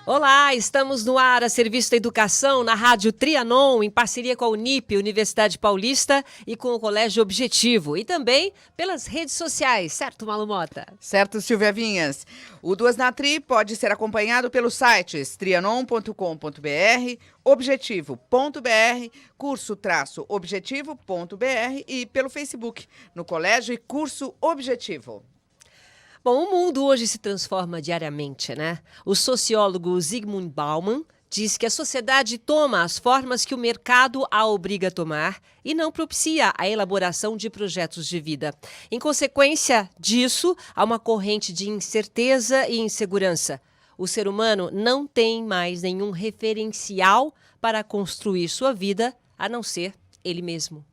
Olá, estamos no ar a serviço da educação na Rádio Trianon, em parceria com a Unip, Universidade Paulista, e com o Colégio Objetivo. E também pelas redes sociais, certo, Malu Mota? Certo, Silvia Vinhas. O Duas na Tri pode ser acompanhado pelos sites trianon.com.br, objetivo.br, curso-objetivo.br e pelo Facebook, no Colégio e Curso Objetivo. Bom, o mundo hoje se transforma diariamente, né? O sociólogo Zygmunt Bauman diz que a sociedade toma as formas que o mercado a obriga a tomar e não propicia a elaboração de projetos de vida. Em consequência disso, há uma corrente de incerteza e insegurança. O ser humano não tem mais nenhum referencial para construir sua vida, a não ser ele mesmo.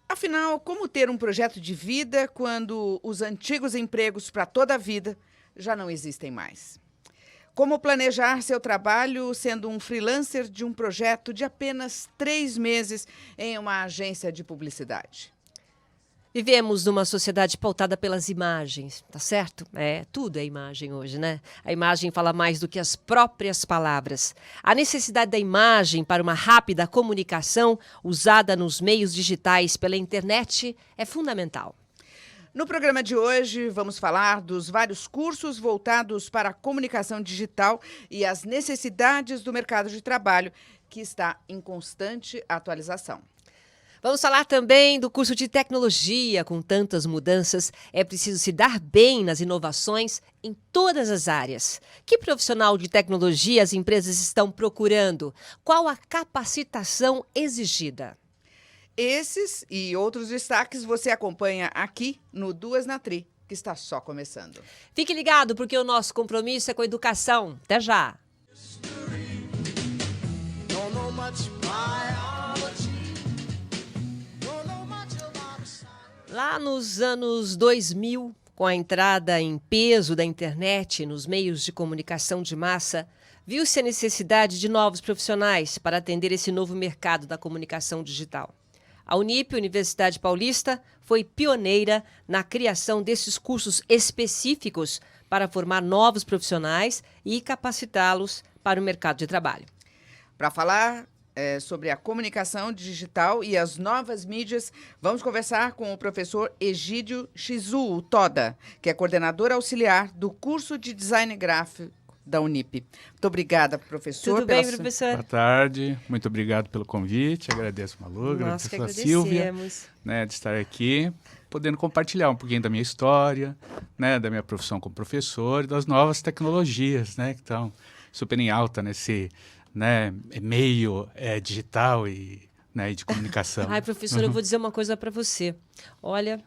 Afinal, como ter um projeto de vida quando os antigos empregos para toda a vida já não existem mais? Como planejar seu trabalho sendo um freelancer de um projeto de apenas 3 meses em uma agência de publicidade? Vivemos numa sociedade pautada pelas imagens, tá certo? Tudo é imagem hoje, né? A imagem fala mais do que as próprias palavras. A necessidade da imagem para uma rápida comunicação usada nos meios digitais pela internet é fundamental. No programa de hoje, vamos falar dos vários cursos voltados para a comunicação digital e as necessidades do mercado de trabalho, que está em constante atualização. Vamos falar também do curso de tecnologia. Com tantas mudanças, é preciso se dar bem nas inovações em todas as áreas. Que profissional de tecnologia as empresas estão procurando? Qual a capacitação exigida? Esses e outros destaques você acompanha aqui no Duas na Tri, que está só começando. Fique ligado, porque o nosso compromisso é com a educação. Até já! Lá nos anos 2000, com a entrada em peso da internet nos meios de comunicação de massa, viu-se a necessidade de novos profissionais para atender esse novo mercado da comunicação digital. A Unip, Universidade Paulista, foi pioneira na criação desses cursos específicos para formar novos profissionais e capacitá-los para o mercado de trabalho. Para falar sobre a comunicação digital e as novas mídias, vamos conversar com o professor Egídio Shizu Toda, que é coordenador auxiliar do curso de Design Gráfico da Unip. Muito obrigada, professor. Tudo bem, professor? Boa tarde, muito obrigado pelo convite, agradeço a Malu, Nós que agradeço a Silvia, agradecemos. de estar aqui, podendo compartilhar um pouquinho da minha história, da minha profissão como professor e das novas tecnologias, que estão super em alta nesse meio digital e de comunicação. Ai, professor, eu vou dizer uma coisa para você. Olha,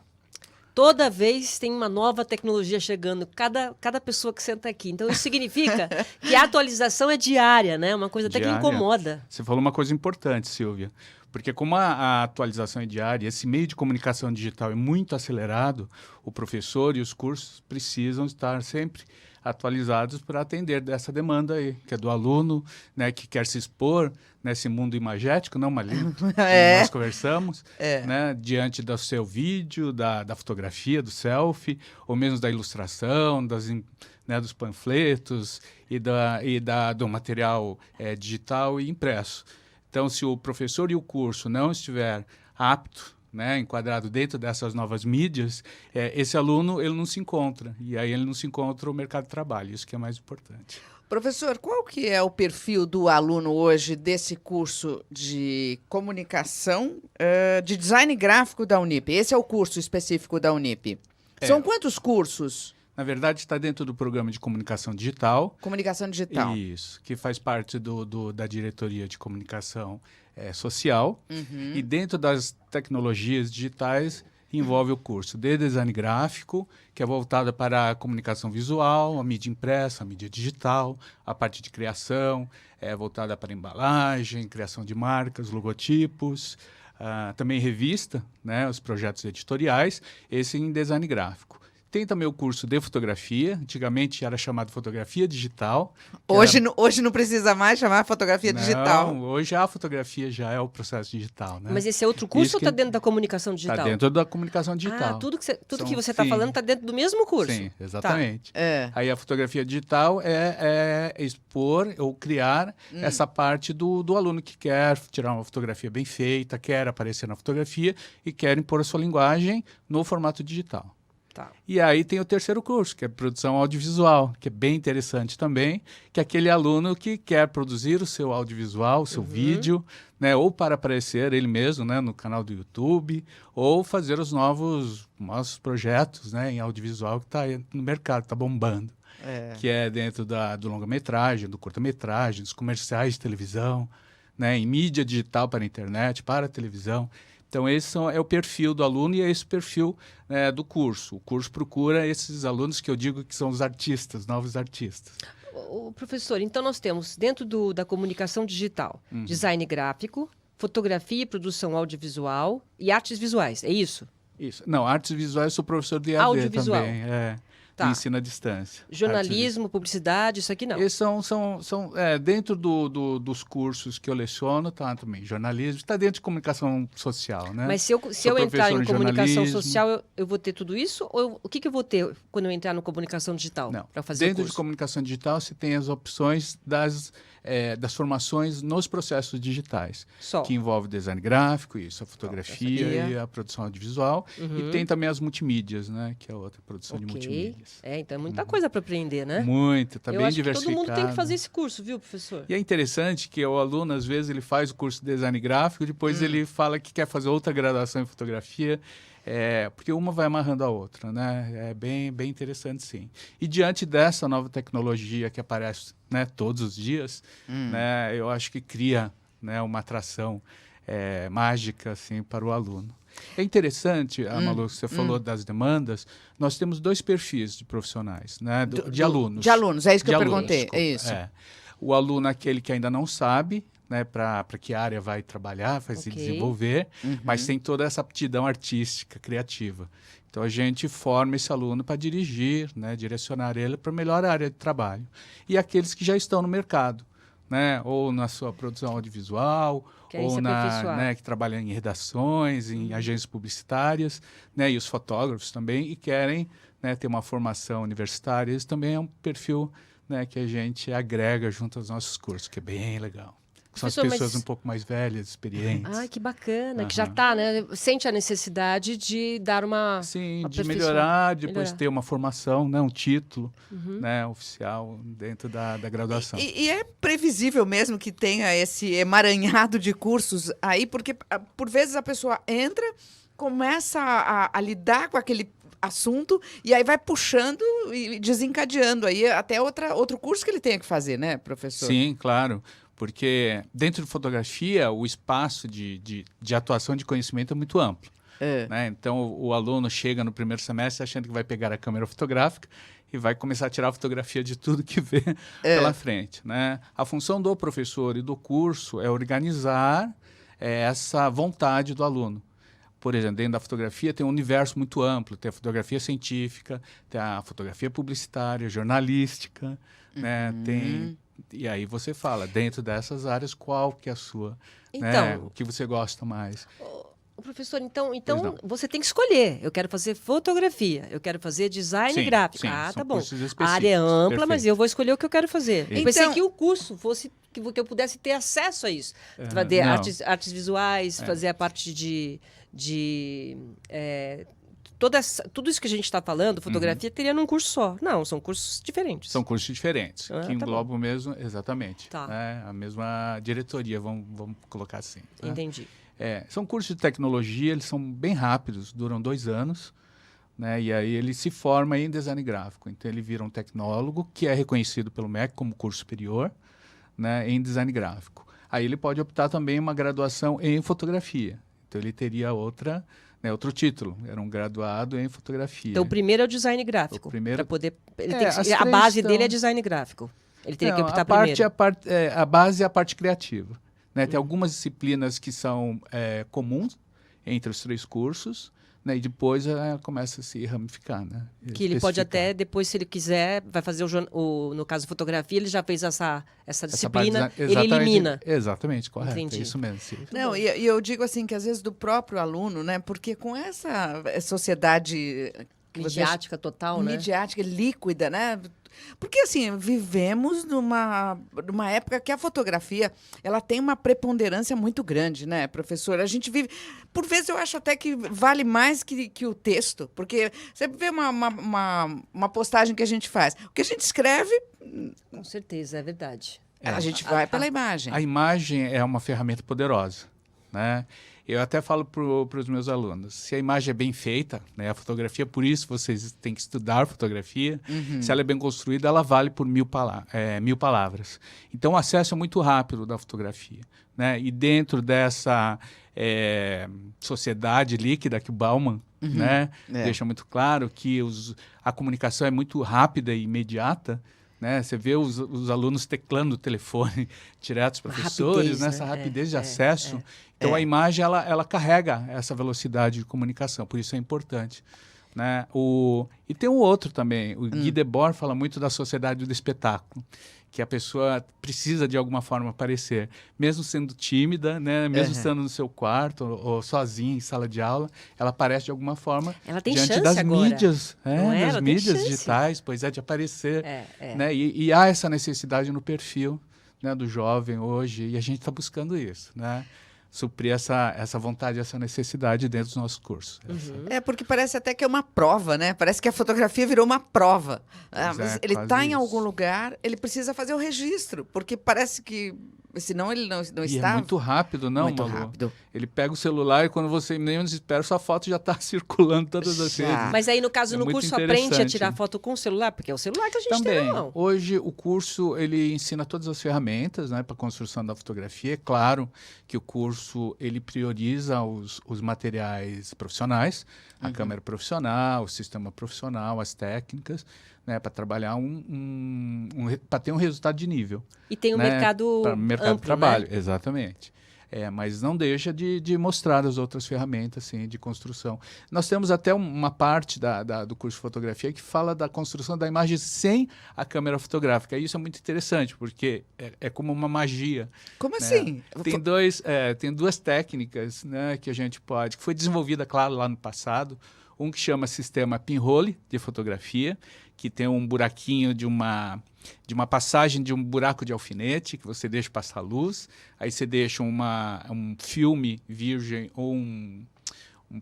toda vez tem uma nova tecnologia chegando, cada pessoa que senta aqui. Então, isso significa que a atualização é diária, né? Uma coisa até que incomoda. Você falou uma coisa importante, Silvia, porque como a atualização é diária, esse meio de comunicação digital é muito acelerado, o professor e os cursos precisam estar sempre atualizados para atender dessa demanda aí, que é do aluno, que quer se expor nesse mundo imagético, não, Malinho? Nós conversamos, diante do seu vídeo, da fotografia, do selfie, ou mesmo da ilustração, dos panfletos do material digital e impresso. Então, se o professor e o curso não estiver apto, enquadrado dentro dessas novas mídias, esse aluno ele não se encontra. E aí ele não se encontra o mercado de trabalho. Isso que é mais importante. Professor, qual que é o perfil do aluno hoje desse curso de comunicação de design gráfico da Unip? Esse é o curso específico da Unip. São quantos cursos? Na verdade, está dentro do programa de comunicação digital. Comunicação digital. Isso, que faz parte da diretoria de comunicação social. Uhum. E dentro das tecnologias digitais, envolve o curso de design gráfico, que é voltado para a comunicação visual, a mídia impressa, a mídia digital, a parte de criação, voltada para embalagem, criação de marcas, logotipos, também revista, os projetos editoriais, esse em design gráfico. Tem também o curso de fotografia, antigamente era chamado fotografia digital. Hoje não precisa mais chamar fotografia digital. Não, hoje a fotografia já é o processo digital, né? Mas esse é outro curso Isso ou está dentro da comunicação digital? Está dentro da comunicação digital. Tudo que você está sim. falando está dentro do mesmo curso. Sim, exatamente. É. Aí a fotografia digital é expor ou criar essa parte do aluno que quer tirar uma fotografia bem feita, quer aparecer na fotografia e quer impor a sua linguagem no formato digital. Tá. E aí tem o terceiro curso, que é produção audiovisual, que é bem interessante também, que é aquele aluno que quer produzir o seu audiovisual, o seu vídeo, né, ou para aparecer ele mesmo, né, no canal do YouTube, ou fazer os novos projetos, né, em audiovisual que está no mercado, está bombando. Que é dentro do longa-metragem, do curta-metragem, dos comerciais de televisão, né, em mídia digital para a internet, para a televisão. Então, esse é o perfil do aluno e é esse o perfil do curso. O curso procura esses alunos que eu digo que são os artistas, novos artistas. O professor, então nós temos dentro da comunicação digital, design gráfico, fotografia e produção audiovisual e artes visuais, é isso? Isso. Não, artes visuais eu sou professor de EAD Audiovisual. também. Tá. Ensino à distância. Jornalismo, publicidade, isso aqui não. Esses são dentro dos cursos que eu leciono, tá também. Jornalismo, está dentro de comunicação social, né? Mas se eu entrar em comunicação social, eu vou ter tudo isso? Ou o que eu vou ter quando eu entrar no comunicação digital? Não. Para fazer Dentro o curso? de comunicação digital, você tem as opções das formações nos processos digitais, Só. que envolve design gráfico, isso, a fotografia e a produção audiovisual. E tem também as multimídias, né? Que é outra produção de multimídias. Então é muita coisa para aprender, né? Muito, tá eu bem acho diversificado. que todo mundo tem que fazer esse curso, viu, professor? E é interessante que o aluno, às vezes, ele faz o curso de design gráfico, depois ele fala que quer fazer outra graduação em fotografia, porque uma vai amarrando a outra, né? É bem interessante, sim. E diante dessa nova tecnologia que aparece, né, todos os dias, né, eu acho que cria, né, uma atração mágica assim, para o aluno. É interessante, Malu, que você falou das demandas, nós temos dois perfis de profissionais, né, de alunos. De alunos, é isso que eu alunos, perguntei. desculpa, É isso. O aluno é aquele que ainda não sabe, né, para que área vai trabalhar, vai se desenvolver, mas tem toda essa aptidão artística, criativa. Então, a gente forma esse aluno para dirigir, né, direcionar ele para a melhor área de trabalho. E aqueles que já estão no mercado, né, ou na sua produção audiovisual, ou que trabalham em redações, em agências publicitárias, né, e os fotógrafos também, e querem, né, ter uma formação universitária. Esse também é um perfil, né, que a gente agrega junto aos nossos cursos, que é bem legal. São as pessoas um pouco mais velhas, experientes. Ai, que bacana, que já está, né? Sente a necessidade de dar uma... Sim, de melhorar, depois ter uma formação, né, um título, né, oficial dentro da graduação. E é previsível mesmo que tenha esse emaranhado de cursos aí, porque por vezes a pessoa entra, começa a lidar com aquele assunto e aí vai puxando e desencadeando aí até outro curso que ele tenha que fazer, né, professor? Sim, claro. Porque dentro de fotografia, o espaço de atuação de conhecimento é muito amplo. Né? Então, o aluno chega no primeiro semestre achando que vai pegar a câmera fotográfica e vai começar a tirar fotografia de tudo que vê pela frente. Né? A função do professor e do curso é organizar essa vontade do aluno. Por exemplo, dentro da fotografia tem um universo muito amplo. Tem a fotografia científica, tem a fotografia publicitária, jornalística, né? E aí você fala, dentro dessas áreas, qual que é a sua, né? O que você gosta mais. Professor, então você tem que escolher. Eu quero fazer fotografia, eu quero fazer design gráfico. Sim, tá bom. A área é ampla, mas eu vou escolher o que eu quero fazer. Então, eu pensei que o curso fosse que eu pudesse ter acesso a isso. Fazer artes visuais, fazer a parte tudo isso que a gente está falando, fotografia, teria num curso só. Não, são cursos diferentes. São cursos diferentes, que englobam bom. mesmo, exatamente. Tá. Né, a mesma diretoria, vamos colocar assim. Né? Entendi. São cursos de tecnologia, eles são bem rápidos, duram 2 anos. Né, e aí ele se forma em design gráfico. Então ele vira um tecnólogo, que é reconhecido pelo MEC como curso superior, né, em design gráfico. Aí ele pode optar também uma graduação em fotografia. Então ele teria outro título, era um graduado em fotografia. Então, o primeiro é o design gráfico. A base dele é design gráfico. Ele teria que optar primeiro. A base é a parte criativa. Né? Tem algumas disciplinas que são comuns entre os 3 cursos, né? E depois começa a se ramificar, né? Que ele pode até, depois, se ele quiser, vai fazer no caso fotografia, ele já fez essa disciplina, ele elimina. Exatamente, correto. Entendi. É isso mesmo, Silvia. Não, e eu digo assim, que às vezes do próprio aluno, né? Porque com essa sociedade que Midiática total, né? midiática, líquida, né? Porque, assim, vivemos numa época que a fotografia ela tem uma preponderância muito grande, né, professora? A gente vive... Por vezes, eu acho até que vale mais que o texto, porque você vê uma postagem que a gente faz. O que a gente escreve, Com certeza, é verdade. a gente vai pela imagem. A imagem é uma ferramenta poderosa, né? Eu até falo para os meus alunos, se a imagem é bem feita, né, a fotografia, por isso vocês têm que estudar fotografia, se ela é bem construída, ela vale por 1000 palavras. Então, o acesso é muito rápido da fotografia, né? E dentro dessa sociedade líquida que o Bauman né, deixa muito claro, que a comunicação é muito rápida e imediata, né? Você vê os alunos teclando o telefone direto aos professores, rapidez, essa né? rapidez de acesso. Então, a imagem ela carrega essa velocidade de comunicação, por isso é importante. Né? E tem um outro também, o Guy Debord fala muito da sociedade do espetáculo, que a pessoa precisa de alguma forma aparecer, mesmo sendo tímida, né? Mesmo estando no seu quarto ou sozinha em sala de aula, ela aparece de alguma forma Ela tem diante chance das agora, mídias, não é? das Ela tem mídias chance. digitais, pois de aparecer. É. Né? E há essa necessidade no perfil, né, do jovem hoje, e a gente está buscando isso, né? Suprir essa vontade, essa necessidade dentro dos nossos cursos. Porque parece até que é uma prova, né? Parece que a fotografia virou uma prova. Mas ele está em algum lugar, ele precisa fazer o registro, porque parece que senão ele não E está... é muito rápido, não, Muito Malu? rápido. Ele pega o celular e quando você menos espera, sua foto já está circulando todas as Já. redes. Mas aí, no caso, É no muito curso, aprende a interessante. tirar foto com o celular, porque é o celular que a gente tem Também, na mão. hoje o curso ele ensina todas as ferramentas, né, para a construção da fotografia. É claro que o curso ele prioriza os materiais profissionais, a câmera profissional, o sistema profissional, as técnicas, né, para trabalhar para ter um resultado de nível. E tem um né, mercado para mercado amplo, de trabalho, né? exatamente. Mas não deixa de mostrar as outras ferramentas assim, de construção. Nós temos até uma parte do curso de fotografia que fala da construção da imagem sem a câmera fotográfica. E isso é muito interessante, porque é como uma magia. Como né? assim? Tem duas técnicas, né, que a gente pode, que foi desenvolvida, claro, lá no passado. Um que chama sistema pinhole de fotografia, que tem um buraquinho de uma passagem de um buraco de alfinete, que você deixa passar luz, aí você deixa um filme virgem ou um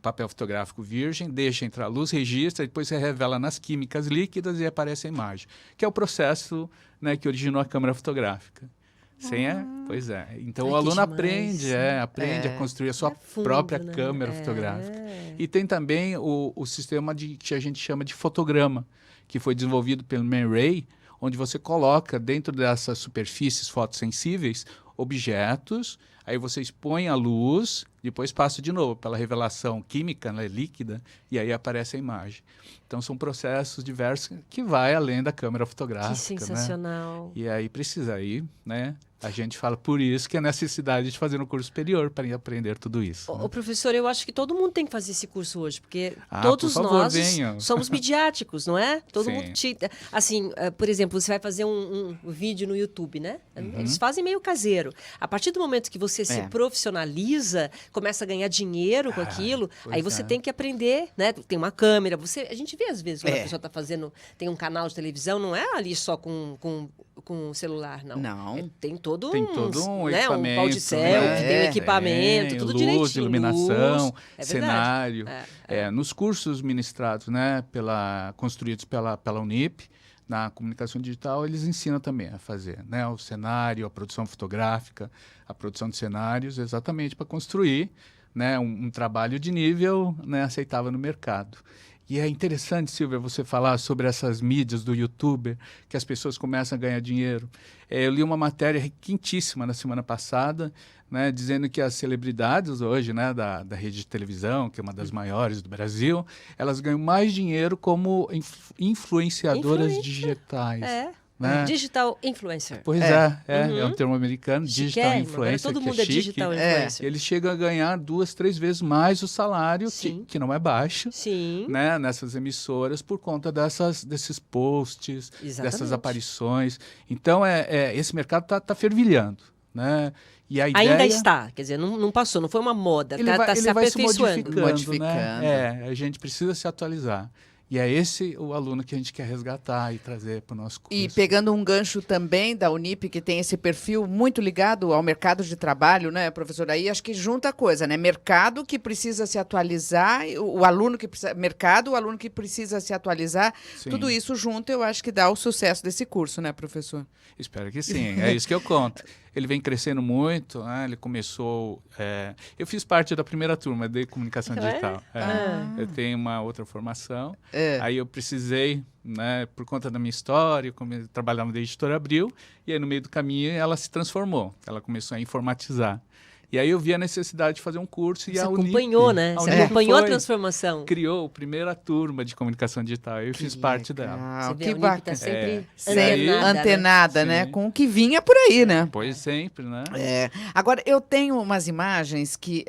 papel fotográfico virgem, deixa entrar a luz, registra, depois você revela nas químicas líquidas e aparece a imagem, que é o processo, né, que originou a câmera fotográfica. Pois é. Então o aluno aprende a construir a sua própria câmera fotográfica. E tem também o sistema que a gente chama de fotograma, que foi desenvolvido pelo Man Ray, onde você coloca dentro dessas superfícies fotossensíveis objetos, aí você expõe a luz, depois passa de novo pela revelação química, né, líquida, e aí aparece a imagem. Então são processos diversos que vai além da câmera fotográfica. Que sensacional. Né? E aí precisa ir, né? A gente fala por isso que a necessidade de fazer um curso superior para aprender tudo isso. Ô, professor, eu acho que todo mundo tem que fazer esse curso hoje, porque por todos favor, nós venham. somos midiáticos, não é? Todo Sim. mundo assim, por exemplo, você vai fazer um vídeo no YouTube, né? Eles fazem meio caseiro. A partir do momento que você se profissionaliza, começa a ganhar dinheiro com aquilo, aí você tem que aprender, né? Tem uma câmera, a gente vê às vezes quando a pessoa está fazendo, tem um canal de televisão, não é ali só com o celular, não. Não. Tem todo um né, equipamento, um pau de selfie, tem um equipamento, tudo luz, direitinho. iluminação, luz. cenário. Nos cursos ministrados, né, construídos pela Unip, na comunicação digital, eles ensinam também a fazer, né, o cenário, a produção fotográfica, a produção de cenários, exatamente para construir, né, um trabalho de nível, né, aceitável no mercado. E é interessante, Silvia, você falar sobre essas mídias do YouTuber, que as pessoas começam a ganhar dinheiro. Eu li uma matéria quentíssima na semana passada, né, dizendo que as celebridades hoje, né, da rede de televisão, que é uma das maiores do Brasil, elas ganham mais dinheiro como influenciadoras digitais. né? Digital influencer. Pois é um termo americano, digital Chiquérrimo, agora influencer, todo que mundo é chique. digital influencer. Eles chegam a ganhar 2, 3 vezes mais o salário, Sim. que não é baixo, Sim. né, nessas emissoras, por conta desses posts, Exatamente. dessas aparições. Então, esse mercado está fervilhando, né? E a ideia... Ainda está, quer dizer, não passou, não foi uma moda, está se vai se aperfeiçoando. modificando, né? A gente precisa se atualizar. E é esse o aluno que a gente quer resgatar e trazer para o nosso curso. E pegando um gancho também da Unip, que tem esse perfil muito ligado ao mercado de trabalho, né, professor? Aí acho que junta a coisa, né? Mercado que precisa se atualizar, o aluno que precisa... Mercado, o aluno que precisa se atualizar. Sim. Tudo isso junto, eu acho que dá o sucesso desse curso, né, professor? Espero que sim, é isso que eu conto. Ele vem crescendo muito, né? Ele começou... Eu fiz parte da primeira turma de comunicação digital. Eu tenho uma outra formação. Aí eu precisei, né, por conta da minha história, eu trabalhava na Editora Abril, e aí no meio do caminho ela se transformou, ela começou a informatizar. E aí eu vi a necessidade de fazer um curso e Você a Unip... acompanhou, né? Você acompanhou a transformação. Criou a primeira turma de comunicação digital, eu fiz parte dela. Você vê, Que a Unip bacana. tá sempre antenada, Antenada, né? Sim. Com o que vinha por aí, né? Pois sempre, né? Agora, eu tenho umas imagens que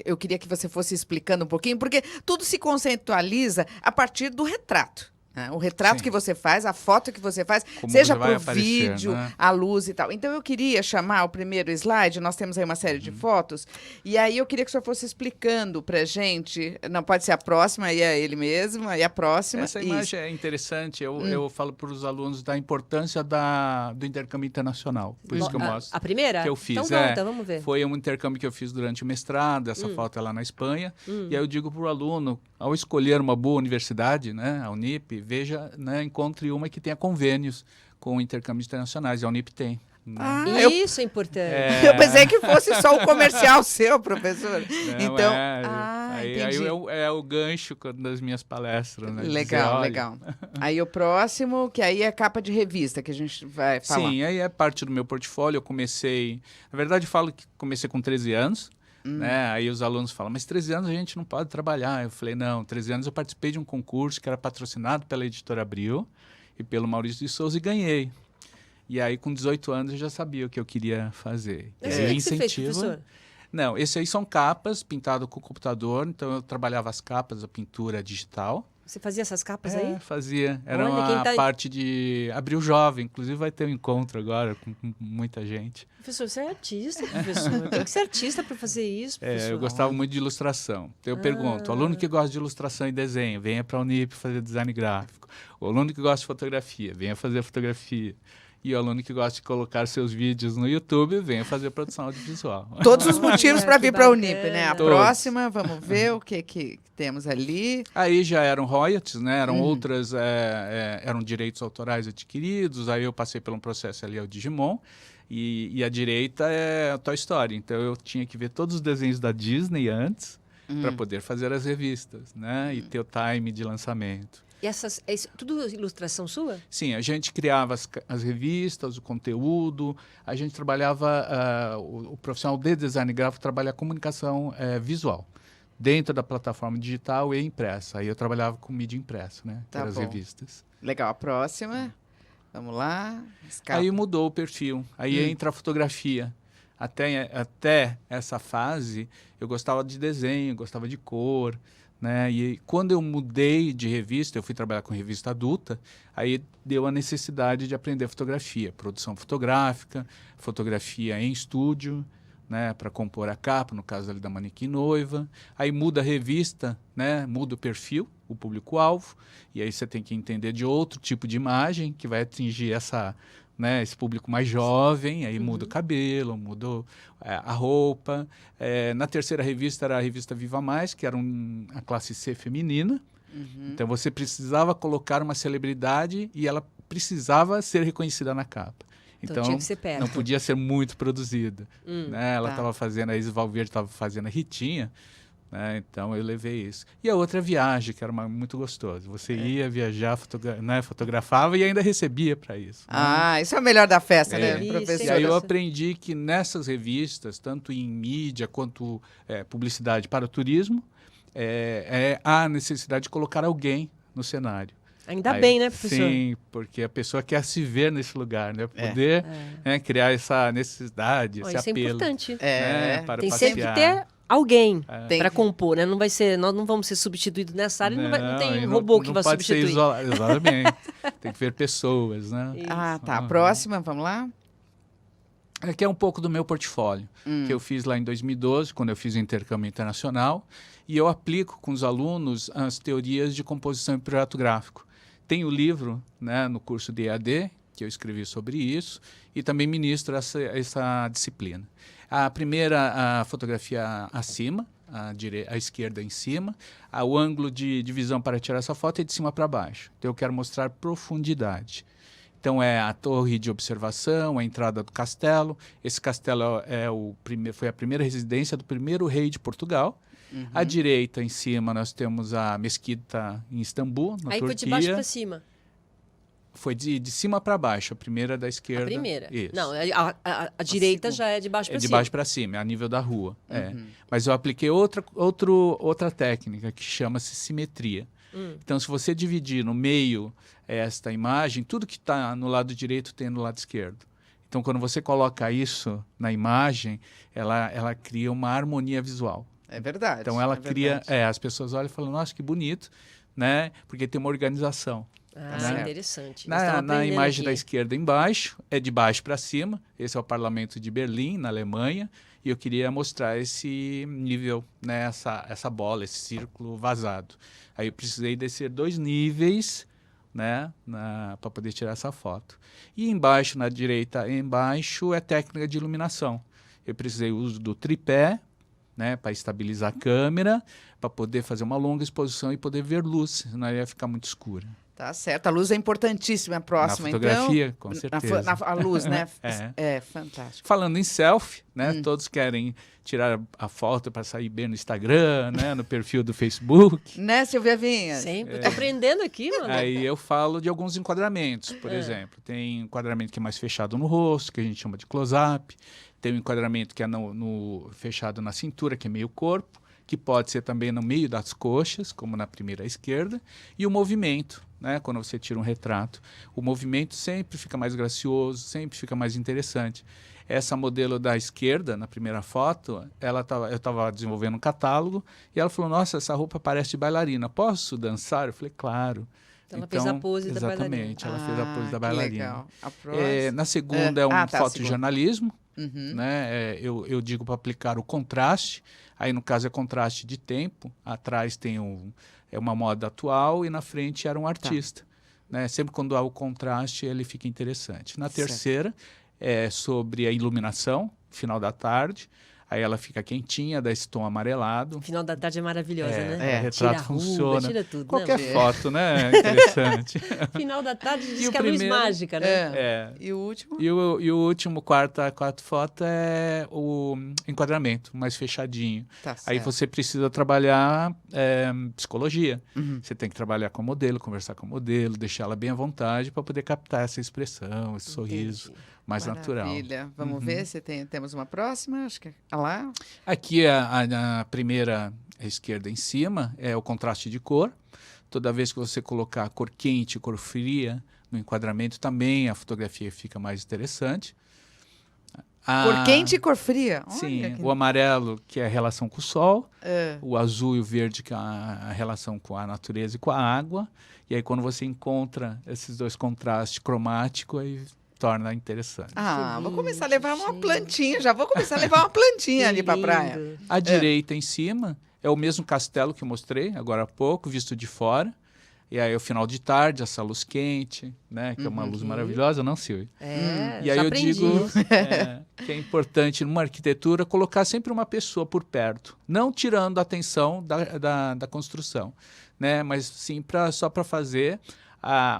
eu queria que você fosse explicando um pouquinho, porque tudo se conceitualiza a partir do retrato. Né? O retrato Sim. que você faz, a foto que você faz, Como seja você vai para o aparecer, vídeo, né? a luz e tal. Então, eu queria chamar o primeiro slide, nós temos aí uma série de fotos, e aí eu queria que o senhor fosse explicando para gente, não pode ser a próxima, aí é ele mesmo, aí a próxima. Essa imagem é interessante, eu falo para os alunos da importância do intercâmbio internacional, por isso que eu mostro. A primeira? Que eu fiz, Então vamos ver. Foi um intercâmbio que eu fiz durante o mestrado, essa foto é lá na Espanha, e aí eu digo para o aluno, ao escolher uma boa universidade, né, a Unip, veja, né, encontre uma que tenha convênios com intercâmbios internacionais, e a Unip tem. Né? Isso é importante. Eu pensei que fosse só o comercial seu, professor. Não, Então, aí entendi. é o gancho das minhas palestras. Né, Legal, dizer, olha, legal. Aí o próximo, que aí é capa de revista, que a gente vai falar. Sim, aí é parte do meu portfólio. Eu comecei... Na verdade, eu falo que comecei com 13 anos. Né? Aí os alunos falam, mas 13 anos a gente não pode trabalhar. Eu falei, não, 13 anos eu participei de um concurso que era patrocinado pela Editora Abril e pelo Maurício de Souza e ganhei. E aí, com 18 anos, eu já sabia o que eu queria fazer. Mas o que você fez, professor? Não, esses aí são capas pintadas com computador. Então, eu trabalhava as capas, a pintura digital. Você fazia essas capas aí? Fazia. Era Olha, uma parte de Abril Jovem. Inclusive, vai ter um encontro agora com muita gente. Professor, você é artista, professor. Tem que ser artista para fazer isso, professor. Eu gostava muito de ilustração. Então, eu pergunto, o aluno que gosta de ilustração e desenho, venha para a Unip fazer design gráfico. O aluno que gosta de fotografia, venha fazer fotografia. E o aluno que gosta de colocar seus vídeos no YouTube, venha fazer produção audiovisual. Todos os motivos para vir para a Unip, né? A Todos. próxima, vamos ver o que temos ali. Aí já eram royalties, né? Eram outras, eram direitos autorais adquiridos. Aí eu passei por um processo ali ao Digimon. E a direita é a Toy Story. Então eu tinha que ver todos os desenhos da Disney antes para poder fazer as revistas, né? E ter o time de lançamento. E tudo ilustração sua? Sim, a gente criava as revistas, o conteúdo, a gente trabalhava, o profissional de design gráfico trabalha a comunicação visual, dentro da plataforma digital e impressa. Aí eu trabalhava com mídia impressa, né? Tá as bom. revistas. Legal, a próxima. Vamos lá. Escapa. Aí mudou o perfil, aí entra a fotografia. Até essa fase, eu gostava de desenho, gostava de cor, né? E quando eu mudei de revista, eu fui trabalhar com revista adulta, aí deu a necessidade de aprender fotografia, produção fotográfica, fotografia em estúdio, né, para compor a capa, no caso ali da Manequim Noiva. Aí muda a revista, né, muda o perfil, o público-alvo, e aí você tem que entender de outro tipo de imagem que vai atingir esse público mais jovem, aí muda o cabelo, muda a roupa. Na terceira revista era a revista Viva Mais, que era a classe C feminina. Então você precisava colocar uma celebridade e ela precisava ser reconhecida na capa. Então tinha que ser perto. Não podia ser muito produzida. Né? Ela estava fazendo, a Isa Valverde estava fazendo a Ritinha, né? Então eu levei isso. E a outra viagem, que era muito gostoso. Você ia viajar, fotografava e ainda recebia para isso. Né? Isso é o melhor da festa, né, Isso, professor? E aí eu aprendi que nessas revistas, tanto em mídia quanto publicidade para o turismo, há necessidade de colocar alguém no cenário. Ainda bem, né, professor? Sim, porque a pessoa quer se ver nesse lugar, né? Poder criar essa necessidade, esse Isso é apelo. importante. Né? Para Tem passear. sempre que ter alguém Tem para que- compor, né? Nós não vamos ser substituídos nessa área, não tem e robô que não vai pode ser substituir. Exatamente. Tem que ver pessoas, né? Ah, tá. Próxima, vamos lá? Aqui é um pouco do meu portfólio, que eu fiz lá em 2012, quando eu fiz o intercâmbio internacional, e eu aplico com os alunos as teorias de composição em projeto gráfico. Tem o livro, né, no curso de EAD, que eu escrevi sobre isso, e também ministro essa disciplina. A primeira, a fotografia acima, à esquerda em cima, o ângulo de divisão para tirar essa foto é de cima para baixo. Então eu quero mostrar profundidade. Então, é a torre de observação, a entrada do castelo. Esse castelo foi a primeira residência do primeiro rei de Portugal. À direita, em cima, nós temos a mesquita em Istambul, na Aí Turquia. foi de baixo para cima. Foi de cima para baixo, a primeira da esquerda. A primeira. Isso. Não, a direita já é de baixo É para de cima. baixo para cima, é a nível da rua. Mas eu apliquei outra técnica que chama-se simetria. Então, se você dividir no meio esta imagem, tudo que está no lado direito tem no lado esquerdo. Então, quando você coloca isso na imagem, ela cria uma harmonia visual. É verdade. Então, ela cria... verdade. as pessoas olham e falam, nossa, que bonito, né? Porque tem uma organização. Ah, interessante. Na imagem da esquerda embaixo, é de baixo para cima. Esse é o Parlamento de Berlim, na Alemanha. E eu queria mostrar esse nível, né, essa bola, esse círculo vazado. Aí eu precisei descer 2 níveis, né, para poder tirar essa foto. E embaixo, na direita embaixo, é técnica de iluminação. Eu precisei do uso do tripé, né, para estabilizar a câmera, para poder fazer uma longa exposição e poder ver luz, senão ia ficar muito escura. Tá certo. A luz é importantíssima. A próxima, Na fotografia, então. com certeza. A luz, né? É fantástico. Falando em selfie, né? Todos querem tirar a foto para sair bem no Instagram, né? No perfil do Facebook. Né, Silvia Vinhas? Sempre. Tô aprendendo aqui, mano. Aí eu falo de alguns enquadramentos, por exemplo. Tem enquadramento que é mais fechado no rosto, que a gente chama de close-up. Tem um enquadramento que é fechado na cintura, que é meio corpo, que pode ser também no meio das coxas, como na primeira à esquerda. E o movimento, né? Quando você tira um retrato. O movimento sempre fica mais gracioso, sempre fica mais interessante. Essa modelo da esquerda, na primeira foto, eu estava desenvolvendo um catálogo e ela falou, nossa, essa roupa parece de bailarina, posso dançar? Eu falei, claro. Então, ela fez a pose da bailarina. Exatamente, ela fez a pose da bailarina. Legal. A próxima. Na segunda é um fotojornalismo. Uhum. Né? Eu digo para aplicar o contraste. Aí, no caso, é contraste de tempo. Atrás tem uma moda atual e na frente era um artista. Né? Sempre quando há o contraste, ele fica interessante. Na terceira, é sobre a iluminação, final da tarde. Aí ela fica quentinha, dá esse tom amarelado. Final da tarde é maravilhosa, né? O retrato Tira a ruga, funciona. tira tudo. Qualquer né? foto, né? Interessante. Final da tarde diz E o que é a luz primeiro- mágica, né? E o último? E o último, quarta foto é o enquadramento, mais fechadinho. Tá Aí certo. você precisa trabalhar psicologia. Você tem que trabalhar com o modelo, conversar com o modelo, deixar ela bem à vontade para poder captar essa expressão, esse sorriso mais natural. Maravilha. Vamos ver se temos uma próxima. Acho que é lá. Aqui a primeira à esquerda em cima é o contraste de cor. Toda vez que você colocar cor quente e cor fria no enquadramento, também a fotografia fica mais interessante. Cor quente e cor fria. Olha Sim, que- o amarelo, que é a relação com o sol, É. o azul e o verde, que é a relação com a natureza e com a água. E aí, quando você encontra esses dois contrastes cromáticos, aí torna interessante. Vou começar a levar uma plantinha. Já vou começar a levar uma plantinha ali pra praia. Lindo. À direita, em cima, é o mesmo castelo que eu mostrei agora há pouco, visto de fora. E aí, o final de tarde, essa luz quente, né? Que é uma luz maravilhosa, não, Silvia? É, E aí já eu aprendi. digo que é importante, numa arquitetura, colocar sempre uma pessoa por perto. Não tirando a atenção da construção, né? Mas sim só para fazer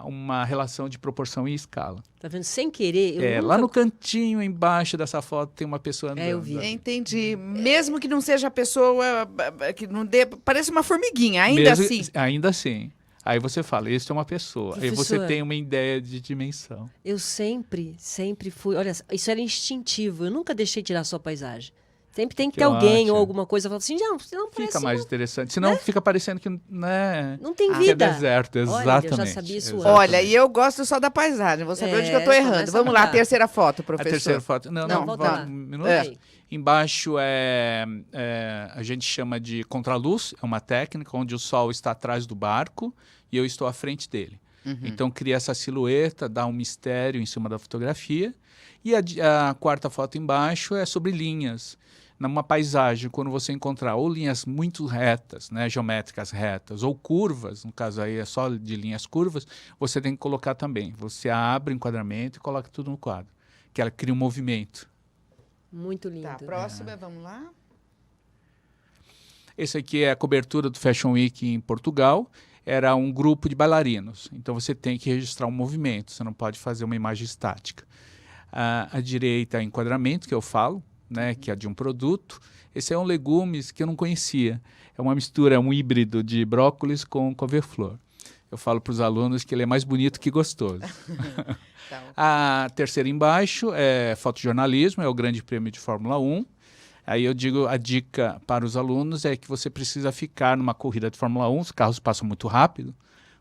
uma relação de proporção e escala. Tá vendo? Sem querer, eu Lá nunca... no cantinho, embaixo dessa foto, tem uma pessoa andando. eu vi. Entendi. Mesmo que não seja a pessoa que não dê... Parece uma formiguinha, ainda assim. Ainda assim. Aí você fala, isso é uma pessoa. Aí você Professor. tem uma ideia de dimensão. Eu sempre fui... Olha, isso era instintivo. Eu nunca deixei tirar sua paisagem. Sempre tem que Que ter alguém ótimo. ou alguma coisa falando assim, não, senão Fica parece mais interessante. Senão fica parecendo que, né, não tem que é vida. deserto. Olha, eu Exatamente. já sabia isso antes. Olha, e eu gosto só da paisagem. Vou saber onde que eu tô errando. começa Vamos a lá, mudar. terceira foto, A professor. terceira foto. Não, volta lá. Um minuto. É. Embaixo a gente chama de contraluz, é uma técnica onde o sol está atrás do barco e eu estou à frente dele. Então cria essa silhueta, dá um mistério em cima da fotografia. E a quarta foto embaixo é sobre linhas. Numa paisagem, quando você encontrar ou linhas muito retas, né, geométricas retas, ou curvas, no caso aí é só de linhas curvas, você tem que colocar também. Você abre o enquadramento e coloca tudo no quadro, que ela cria um movimento. Muito lindo. Tá, próxima, vamos lá. Esse aqui é a cobertura do Fashion Week em Portugal. Era um grupo de bailarinos. Então você tem que registrar um movimento, você não pode fazer uma imagem estática. À direita é enquadramento, que eu falo, né, que é de um produto. Esse é um legumes que eu não conhecia. É uma mistura, é um híbrido de brócolis com couve-flor. Eu falo para os alunos que ele é mais bonito que gostoso. Tá. A terceira embaixo é fotojornalismo, é o grande prêmio de Fórmula 1. Aí eu digo, a dica para os alunos é que você precisa ficar numa corrida de Fórmula 1, os carros passam muito rápido,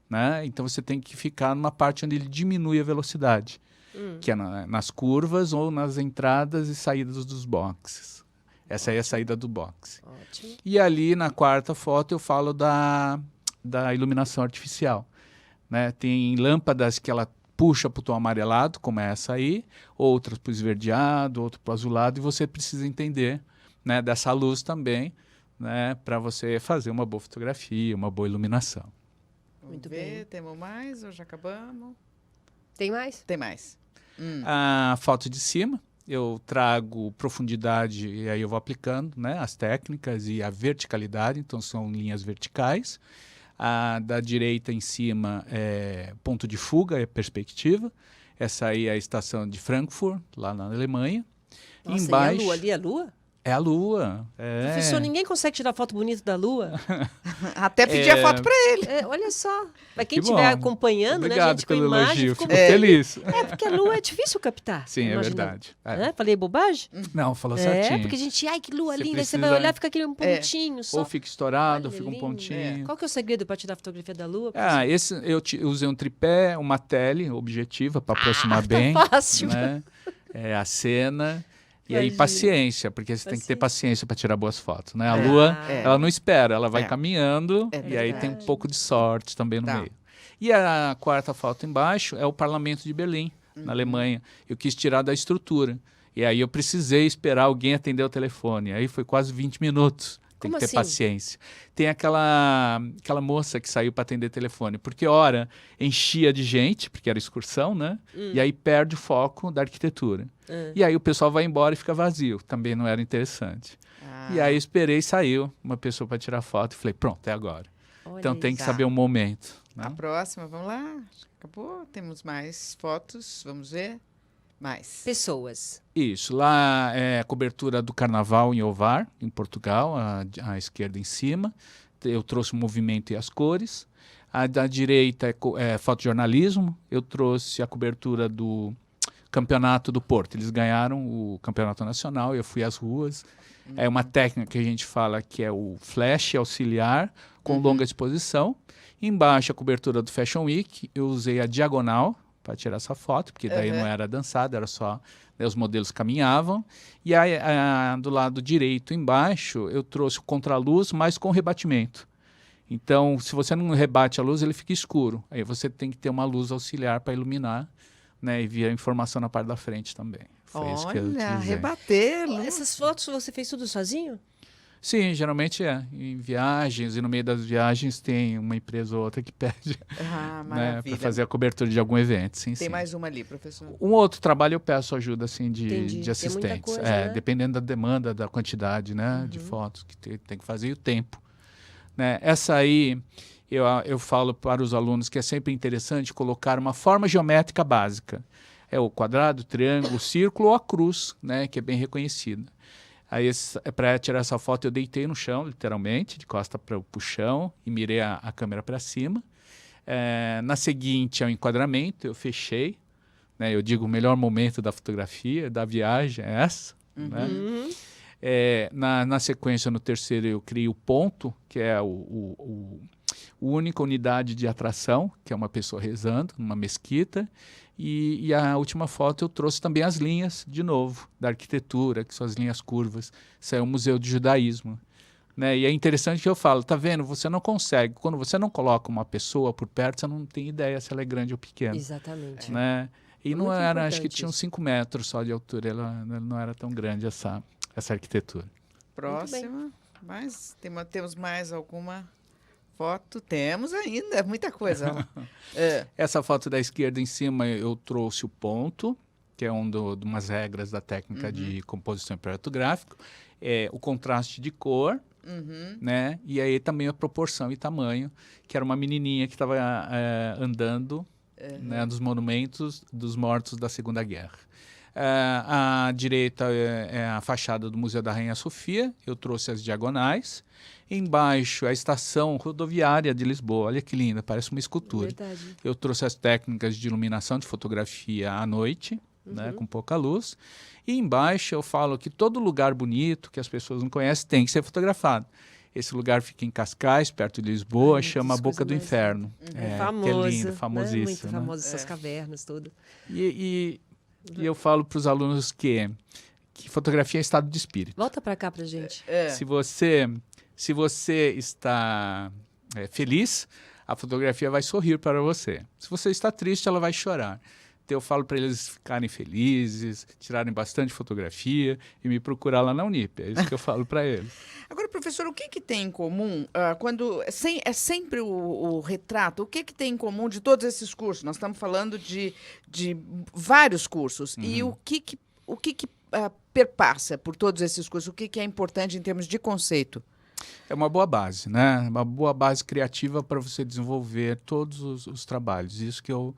né? Então você tem que ficar numa parte onde ele diminui a velocidade, que é nas curvas ou nas entradas e saídas dos boxes. Essa aí é a saída do boxe. Ótimo. E ali na quarta foto eu falo da iluminação artificial, né? Tem lâmpadas que ela puxa para o tom amarelado, como é essa aí, outras para o esverdeado, outra para o azulado, e você precisa entender, né, dessa luz também, né, para você fazer uma boa fotografia, uma boa iluminação. Muito Muito bem. bem. Temos mais ou já acabamos? Tem mais? Tem mais. A foto de cima, eu trago profundidade e aí eu vou aplicando, né, as técnicas e a verticalidade, então são linhas verticais. A da direita em cima é ponto de fuga, é perspectiva. Essa aí é a estação de Frankfurt, lá na Alemanha. Nossa, Embaixo e a lua ali, a lua? é a Lua. Professor, ninguém consegue tirar foto bonita da lua? Até pedi a foto para ele. É, olha só. Para quem Que estiver bom. acompanhando, né, Obrigado gente, com pelo imagem, elogio, ficou fico feliz. É, porque a lua é difícil captar. Sim, é imagina. verdade. É. Hã? Falei bobagem? Não, falou É, certinho. porque a gente, ai, que lua Você linda, aí você vai precisa- olhar, fica aquele pontinho só. Ou fica estourado, ou Olha, fica um lindo. pontinho. Qual que é o segredo para tirar a fotografia da lua? Ah, esse usei um tripé, uma tele objetiva para aproximar bem. fácil. Né? É, a cena. E aí Imagina. paciência, porque você tem que ter paciência para tirar boas fotos, né? A lua, É. ela não espera, ela vai É. caminhando É e aí tem um verdade. pouco de sorte também no Tá. meio. E a quarta foto embaixo é o Parlamento de Berlim, na Alemanha. Eu quis tirar da estrutura. E aí eu precisei esperar alguém atender o telefone. Aí foi quase 20 minutos. Tem Como que ter assim? paciência. Tem aquela moça que saiu para atender telefone, porque hora enchia de gente, porque era excursão, né? E aí perde o foco da arquitetura. E aí o pessoal vai embora e fica vazio. Também não era interessante. E aí eu esperei e saiu uma pessoa para tirar foto e falei, pronto, é agora. Olha Então tem que isso. saber o momento. Né? A próxima, vamos lá. Acabou? Temos mais fotos, vamos ver. Mais. Pessoas. Isso, lá é a cobertura do Carnaval em Ovar, em Portugal, à esquerda em cima. Eu trouxe o movimento e as cores. A da direita é fotojornalismo. Eu trouxe a cobertura do Campeonato do Porto. Eles ganharam o Campeonato Nacional, eu fui às ruas. É uma técnica que a gente fala que é o flash auxiliar com longa exposição. Embaixo a cobertura do Fashion Week, eu usei a diagonal para tirar essa foto, porque daí não era dançado, era só, né, os modelos caminhavam. E aí, do lado direito embaixo, eu trouxe o contraluz, mas com rebatimento. Então, se você não rebate a luz, ele fica escuro. Aí você tem que ter uma luz auxiliar para iluminar, né, e vir a informação na parte da frente também. Foi isso que eu Olha, utilizei. rebater. luz. Essas fotos você fez tudo sozinho? Sim, geralmente é. Em viagens, e no meio das viagens tem uma empresa ou outra que pede, Ah, né, maravilha. para fazer a cobertura de algum evento. Sim, Tem sim. mais uma ali, professor. Um outro trabalho eu peço ajuda assim Entendi. de Tem muita assistentes. coisa, É, né? dependendo da demanda, da quantidade, né, de fotos que tem que fazer e o tempo. Né? Essa aí eu falo para os alunos que é sempre interessante colocar uma forma geométrica básica. É o quadrado, o triângulo, o círculo ou a cruz, né, que é bem reconhecida. Aí, para tirar essa foto, eu deitei no chão, literalmente, de costa para o chão, e mirei a câmera para cima. Na seguinte, é o enquadramento, eu fechei. Né, eu digo, o melhor momento da fotografia, da viagem, é essa. Né? Na sequência, no terceiro, eu criei o ponto, que é a única unidade de atração, que é uma pessoa rezando numa mesquita. E a última foto eu trouxe também as linhas, de novo, da arquitetura, que são as linhas curvas. Isso é o Museu de Judaísmo. Né? E é interessante que eu falo, tá vendo? Você não consegue, quando você não coloca uma pessoa por perto, você não tem ideia se ela é grande ou pequena. Exatamente. Né? E não Muito era, acho que importante tinha uns isso. 5 metros só de altura, ela não era tão grande essa arquitetura. Próxima. Mas temos mais alguma foto? Temos ainda, muita coisa. Essa foto da esquerda em cima eu trouxe o ponto, que é de umas regras da técnica de composição em projeto gráfico, o contraste de cor, né? E aí também a proporção e tamanho, que era uma menininha que estava andando né, nos monumentos dos mortos da Segunda Guerra. À direita é a fachada do Museu da Rainha Sofia, eu trouxe as diagonais. Embaixo a estação rodoviária de Lisboa, olha que linda, parece uma escultura. Verdade. Eu trouxe as técnicas de iluminação de fotografia à noite, né, com pouca luz. E embaixo eu falo que todo lugar bonito que as pessoas não conhecem tem que ser fotografado. Esse lugar fica em Cascais, perto de Lisboa, chama Boca do Inferno. Famoso, que é lindo, né? famosíssimo. Muito né? famoso essas cavernas, tudo. E eu falo para os alunos que fotografia é estado de espírito. Volta para cá pra gente. Se você está feliz, a fotografia vai sorrir para você. Se você está triste, ela vai chorar. Então eu falo para eles ficarem felizes, tirarem bastante fotografia e me procurar lá na Unip. É isso que eu falo para eles. Agora, professor, o que tem em comum quando é sempre o retrato? O que tem em comum de todos esses cursos? Nós estamos falando de vários cursos. E o que perpassa por todos esses cursos? O que é importante em termos de conceito? É uma boa base, né? Uma boa base criativa para você desenvolver todos os trabalhos. Isso que eu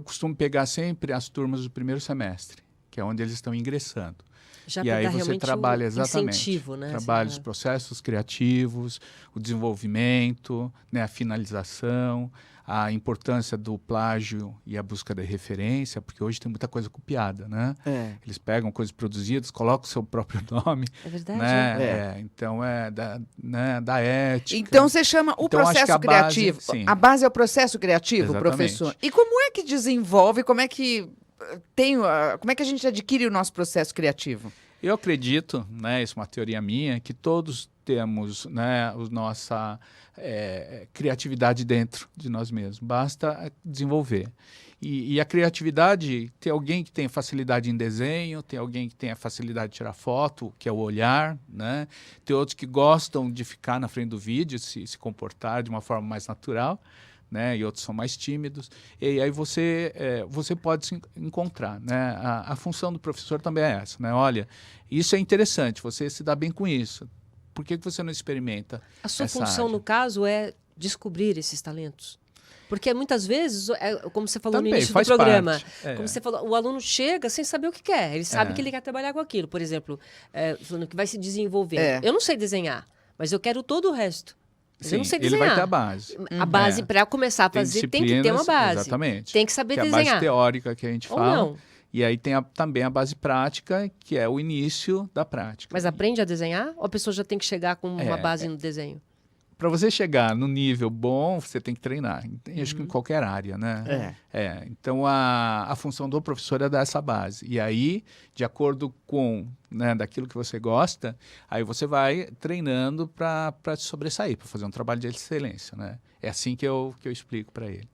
costumo pegar sempre as turmas do primeiro semestre, que é onde eles estão ingressando. Já E pra aí dar você realmente trabalha um exatamente, incentivo, né? trabalha os Assim, processos criativos, o desenvolvimento, né, a finalização, a importância do plágio e a busca da referência, porque hoje tem muita coisa copiada, né? Eles pegam coisas produzidas, colocam o seu próprio nome. É verdade. Né? Então é da ética. Então você chama o Então, acho que processo a base, criativo. sim. A base é o processo criativo, Exatamente. professor. E como é que desenvolve, como é que a gente adquire o nosso processo criativo? Eu acredito, né, isso é uma teoria minha, que todos temos, né, nossa criatividade dentro de nós mesmos. Basta desenvolver. E a criatividade, tem alguém que tem facilidade em desenho, tem alguém que tem a facilidade de tirar foto, que é o olhar, né? Tem outros que gostam de ficar na frente do vídeo, se comportar de uma forma mais natural, né? E outros são mais tímidos. E aí você pode se encontrar, né? A função do professor também é essa, né? Olha, isso é interessante, você se dá bem com isso. Por que você não experimenta A sua essa função, área? no caso, é descobrir esses talentos. Porque muitas vezes, como você falou Também, no início do faz programa, parte. como você falou, o aluno chega sem saber o que quer. Ele sabe que ele quer trabalhar com aquilo. Por exemplo, falando que vai se desenvolver. Eu não sei desenhar, mas eu quero todo o resto. Mas eu não sei desenhar. Ele vai ter a base. A base, para começar a fazer, tem que ter uma base. Exatamente. Tem que saber que é desenhar. a base teórica que a gente Ou fala. não. E aí tem também a base prática, que é o início da prática. Mas aprende a desenhar? Ou a pessoa já tem que chegar com uma base no desenho? Para você chegar no nível bom, você tem que treinar. Acho que em qualquer área, né? Então, a função do professor é dar essa base. E aí, de acordo com daquilo que você gosta, aí você vai treinando para se sobressair, para fazer um trabalho de excelência, né? É assim que eu explico para ele.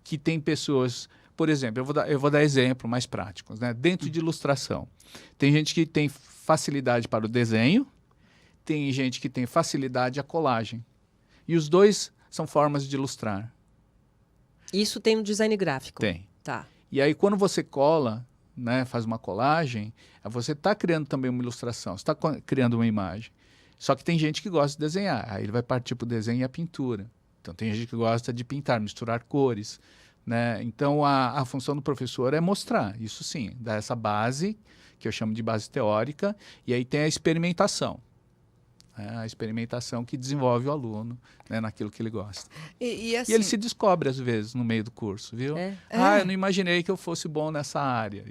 Que tem pessoas... Por exemplo, eu vou dar exemplos mais práticos, né? Dentro de ilustração, tem gente que tem facilidade para o desenho, tem gente que tem facilidade à colagem. E os dois são formas de ilustrar. Isso tem no design gráfico? Tem. Tá. E aí, quando você cola, né, faz uma colagem, você está criando também uma ilustração, você está criando uma imagem. Só que tem gente que gosta de desenhar, aí ele vai partir para o desenho e a pintura. Então, tem gente que gosta de pintar, misturar cores. Né? Então, a função do professor é mostrar, isso sim, dar essa base, que eu chamo de base teórica, e aí tem a experimentação. A experimentação que desenvolve o aluno, né, naquilo que ele gosta. E assim, E ele se descobre, às vezes, no meio do curso, viu? Eu não imaginei que eu fosse bom nessa área.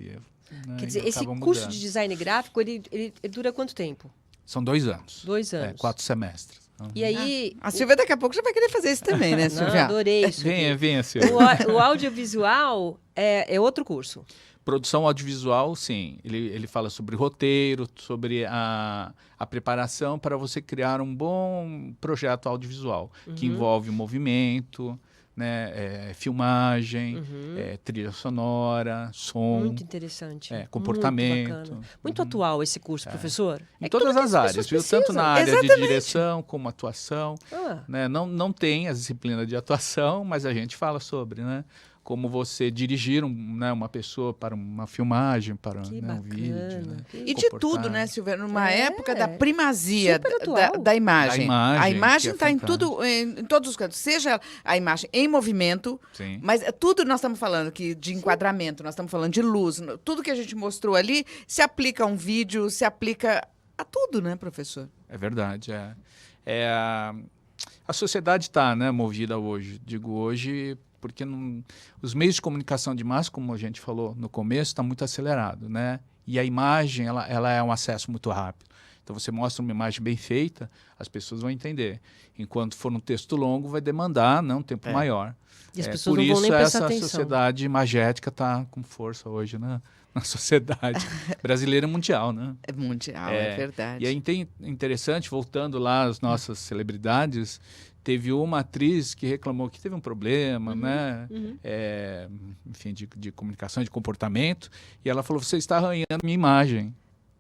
né, Quer e dizer, esse acaba curso mudando. de design gráfico, ele dura quanto tempo? São 2 anos. 2 anos. 4 semestres. E aí... A Silvia daqui a pouco já vai querer fazer isso também, né, Não, Silvia? adorei isso aqui. Venha, Silvia. O audiovisual é outro curso. Produção audiovisual, sim. Ele fala sobre roteiro, sobre a preparação para você criar um bom projeto audiovisual, que envolve movimento, né, filmagem, trilha sonora, som, Muito interessante. comportamento. Muito bacana. Muito atual esse curso, professor. Em É todas tudo que as as áreas, pessoas viu? Tanto na área de Exatamente. direção como atuação. Ah, Né? Não tem as disciplinas de atuação, mas a gente fala sobre, né? Como você dirigir uma pessoa para uma filmagem, para que um bacana. vídeo. Né? E de tudo, né, Silvia? Numa época da primazia Super atual. da imagem. Da imagem, A imagem que é está em fantástico. tudo, em todos os cantos. Seja a imagem em movimento, Sim. mas tudo nós estamos falando aqui de enquadramento, nós estamos falando de luz. Tudo que a gente mostrou ali se aplica a um vídeo, se aplica a tudo, né, professor? É verdade. A sociedade está, né, movida hoje. Digo hoje porque os meios de comunicação de massa, como a gente falou no começo, está muito acelerado, né? E a imagem, ela é um acesso muito rápido. Então, você mostra uma imagem bem feita, as pessoas vão entender. Enquanto for um texto longo, vai demandar um tempo maior. e as pessoas Por não vão isso, nem prestar essa atenção. sociedade imagética está com força hoje, né? Na sociedade brasileira e mundial, né? É mundial, é verdade. E é interessante, voltando lá às nossas celebridades, teve uma atriz que reclamou que teve um problema, né? Enfim, de comunicação, de comportamento, e ela falou, você está arranhando minha imagem.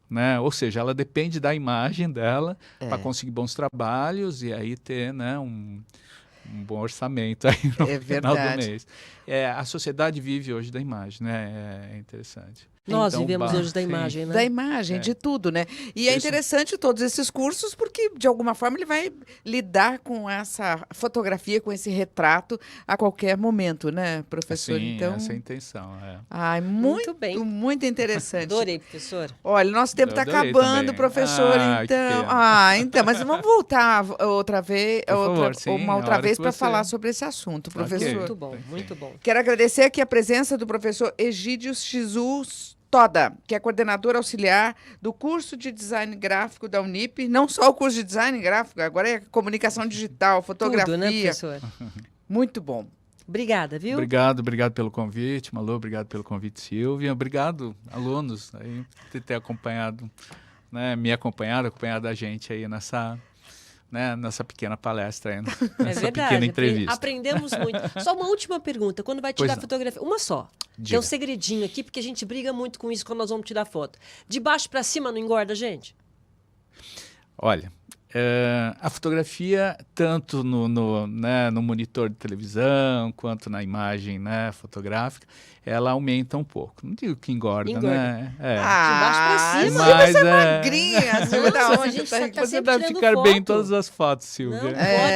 Né? Ou seja, ela depende da imagem dela para conseguir bons trabalhos e aí ter, né, um bom orçamento aí no final do mês. A sociedade vive hoje da imagem, né? É interessante. Nós Então, vivemos hoje da sim. imagem, né? Da imagem, de tudo, né? E é Isso. interessante todos esses cursos, porque, de alguma forma, ele vai lidar com essa fotografia, com esse retrato a qualquer momento, né, professor? Sim, Então, essa é a intenção. ai, Muito bem. muito interessante. Adorei, professor. Olha, nosso tempo Eu está adorei acabando, também. professor, Ah, que então. pena. Então, mas vamos voltar outra vez, Por favor, sim, uma a outra hora vez que para você- falar sobre esse assunto, Ok. professor. Muito bom, Enfim. muito bom. Quero agradecer aqui a presença do professor Egídio Jesus Toda, que é coordenador auxiliar do curso de design gráfico da Unip. Não só o curso de design gráfico, agora é comunicação digital, fotografia. Tudo, né, professor? Muito bom. Obrigada, viu? Obrigado pelo convite, Malu, obrigado pelo convite, Silvia. Obrigado, alunos, aí, por ter acompanhado, né, acompanhado a gente aí nessa pequena palestra, aí, É nessa verdade. pequena entrevista. Aprendemos muito. Só uma última pergunta. Quando vai tirar Pois não. fotografia? Uma só. Tem Diga. um segredinho aqui, porque a gente briga muito com isso quando nós vamos tirar foto. De baixo para cima não engorda, gente? Olha, a fotografia, tanto no monitor de televisão, quanto na imagem, né, fotográfica, ela aumenta um pouco. Não digo que engorda, Engorda. né? baixo pra cima. Mas Silvia, você é magrinha. Silvia, da Nossa, onde a gente tá tá aí? Você sempre deve tirando ficar foto. bem em todas as fotos, Não, Silvia. pode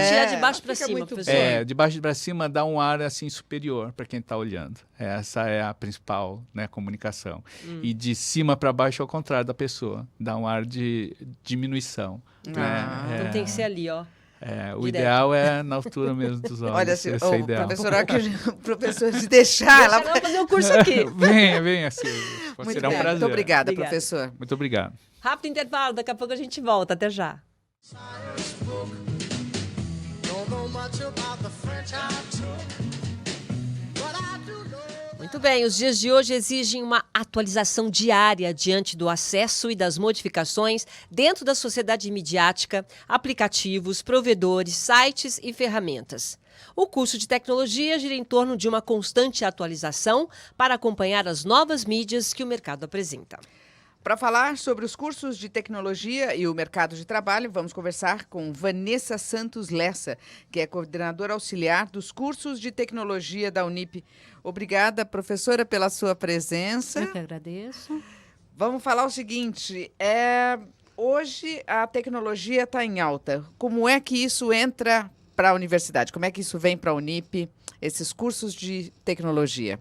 tirar de baixo para fica cima, muito professor. De baixo para cima dá um ar assim superior para quem está olhando. Essa é a principal, né, comunicação. E de cima para baixo ao contrário da pessoa, dá um ar de diminuição. Né? Então tem que ser ali, ó. O direto. ideal é na altura mesmo dos olhos. Olha, Esse é o ideal. professor, se deixar, Deixa ela fazer o curso aqui. Venha, Silvia. Muito Será um bem. prazer. Muito obrigada, Obrigada. professor. Muito obrigado. Rápido intervalo, daqui a pouco a gente volta. Até já. Don't know much about the French I took, but I do know. Muito bem, os dias de hoje exigem uma atualização diária diante do acesso e das modificações dentro da sociedade midiática, aplicativos, provedores, sites e ferramentas. O curso de tecnologia gira em torno de uma constante atualização para acompanhar as novas mídias que o mercado apresenta. Para falar sobre os cursos de tecnologia e o mercado de trabalho, vamos conversar com Vanessa Santos Lessa, que é coordenadora auxiliar dos cursos de tecnologia da Unip. Obrigada, professora, pela sua presença. Eu que agradeço. Vamos falar o seguinte, hoje a tecnologia está em alta. Como é que isso entra para a universidade? Como é que isso vem para a Unip, esses cursos de tecnologia?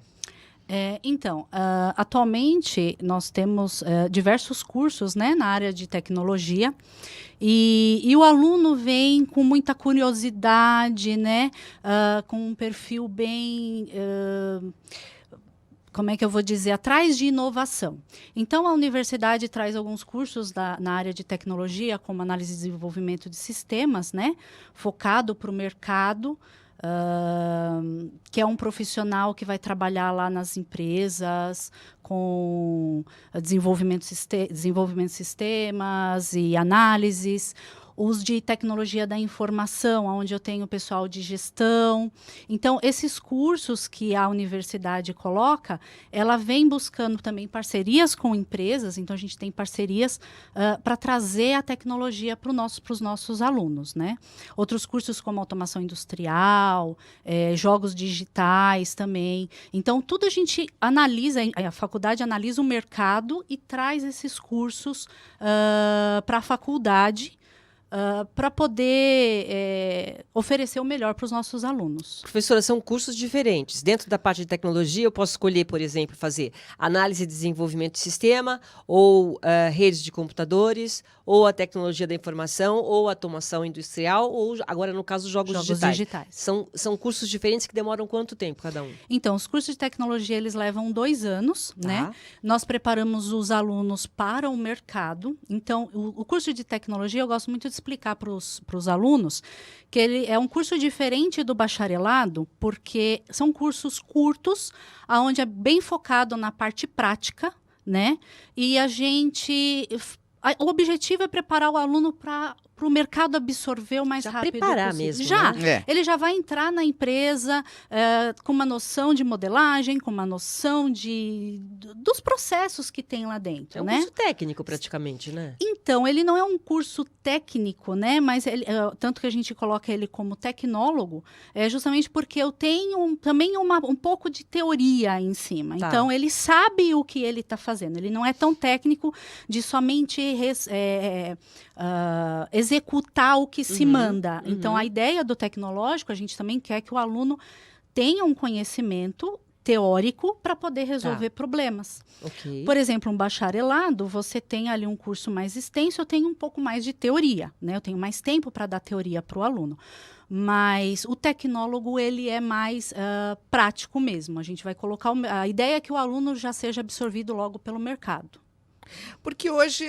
Atualmente nós temos diversos cursos, né, na área de tecnologia e o aluno vem com muita curiosidade, né, com um perfil bem como é que eu vou dizer, atrás de inovação. Então, a universidade traz alguns cursos na área de tecnologia, como análise e desenvolvimento de sistemas, né? Focado para o mercado, que é um profissional que vai trabalhar lá nas empresas com desenvolvimento de sistemas e análises. Os de tecnologia da informação, onde eu tenho pessoal de gestão. Então, esses cursos que a universidade coloca, ela vem buscando também parcerias com empresas. Então, a gente tem parcerias para trazer a tecnologia para os nossos alunos, né? Outros cursos como automação industrial, jogos digitais também. Então, tudo a gente analisa, a faculdade analisa o mercado e traz esses cursos para a faculdade, para poder oferecer o melhor para os nossos alunos. Professora, são cursos diferentes. Dentro da parte de tecnologia, eu posso escolher, por exemplo, fazer análise e desenvolvimento de sistema, ou redes de computadores, ou a tecnologia da informação, ou automação industrial, ou agora, no caso, jogos digitais. São cursos diferentes que demoram quanto tempo cada um? Então, os cursos de tecnologia, eles levam 2 anos, né? Nós preparamos os alunos para o mercado. Então, o curso de tecnologia, eu gosto muito de explicar para os alunos que ele é um curso diferente do bacharelado, porque são cursos curtos, onde é bem focado na parte prática, né? E o objetivo é preparar o aluno para o mercado absorver o mais rápido preparar possível. mesmo, Já. né? Ele já vai entrar na empresa com uma noção de modelagem, com uma noção dos processos que tem lá dentro, É um né? curso técnico, praticamente, né? Então, ele não é um curso técnico, né? Mas tanto que a gente coloca ele como tecnólogo, justamente porque eu tenho também um pouco de teoria em cima. Tá. Então, ele sabe o que ele está fazendo. Ele não é tão técnico de somente executar o que se manda. Então, a ideia do tecnológico, a gente também quer que o aluno tenha um conhecimento teórico para poder resolver problemas. Ok. Por exemplo, um bacharelado, você tem ali um curso mais extenso, eu tenho um pouco mais de teoria, né? Eu tenho mais tempo para dar teoria para o aluno. Mas o tecnólogo, ele é mais prático mesmo. A gente vai colocar... A ideia é que o aluno já seja absorvido logo pelo mercado. Porque hoje,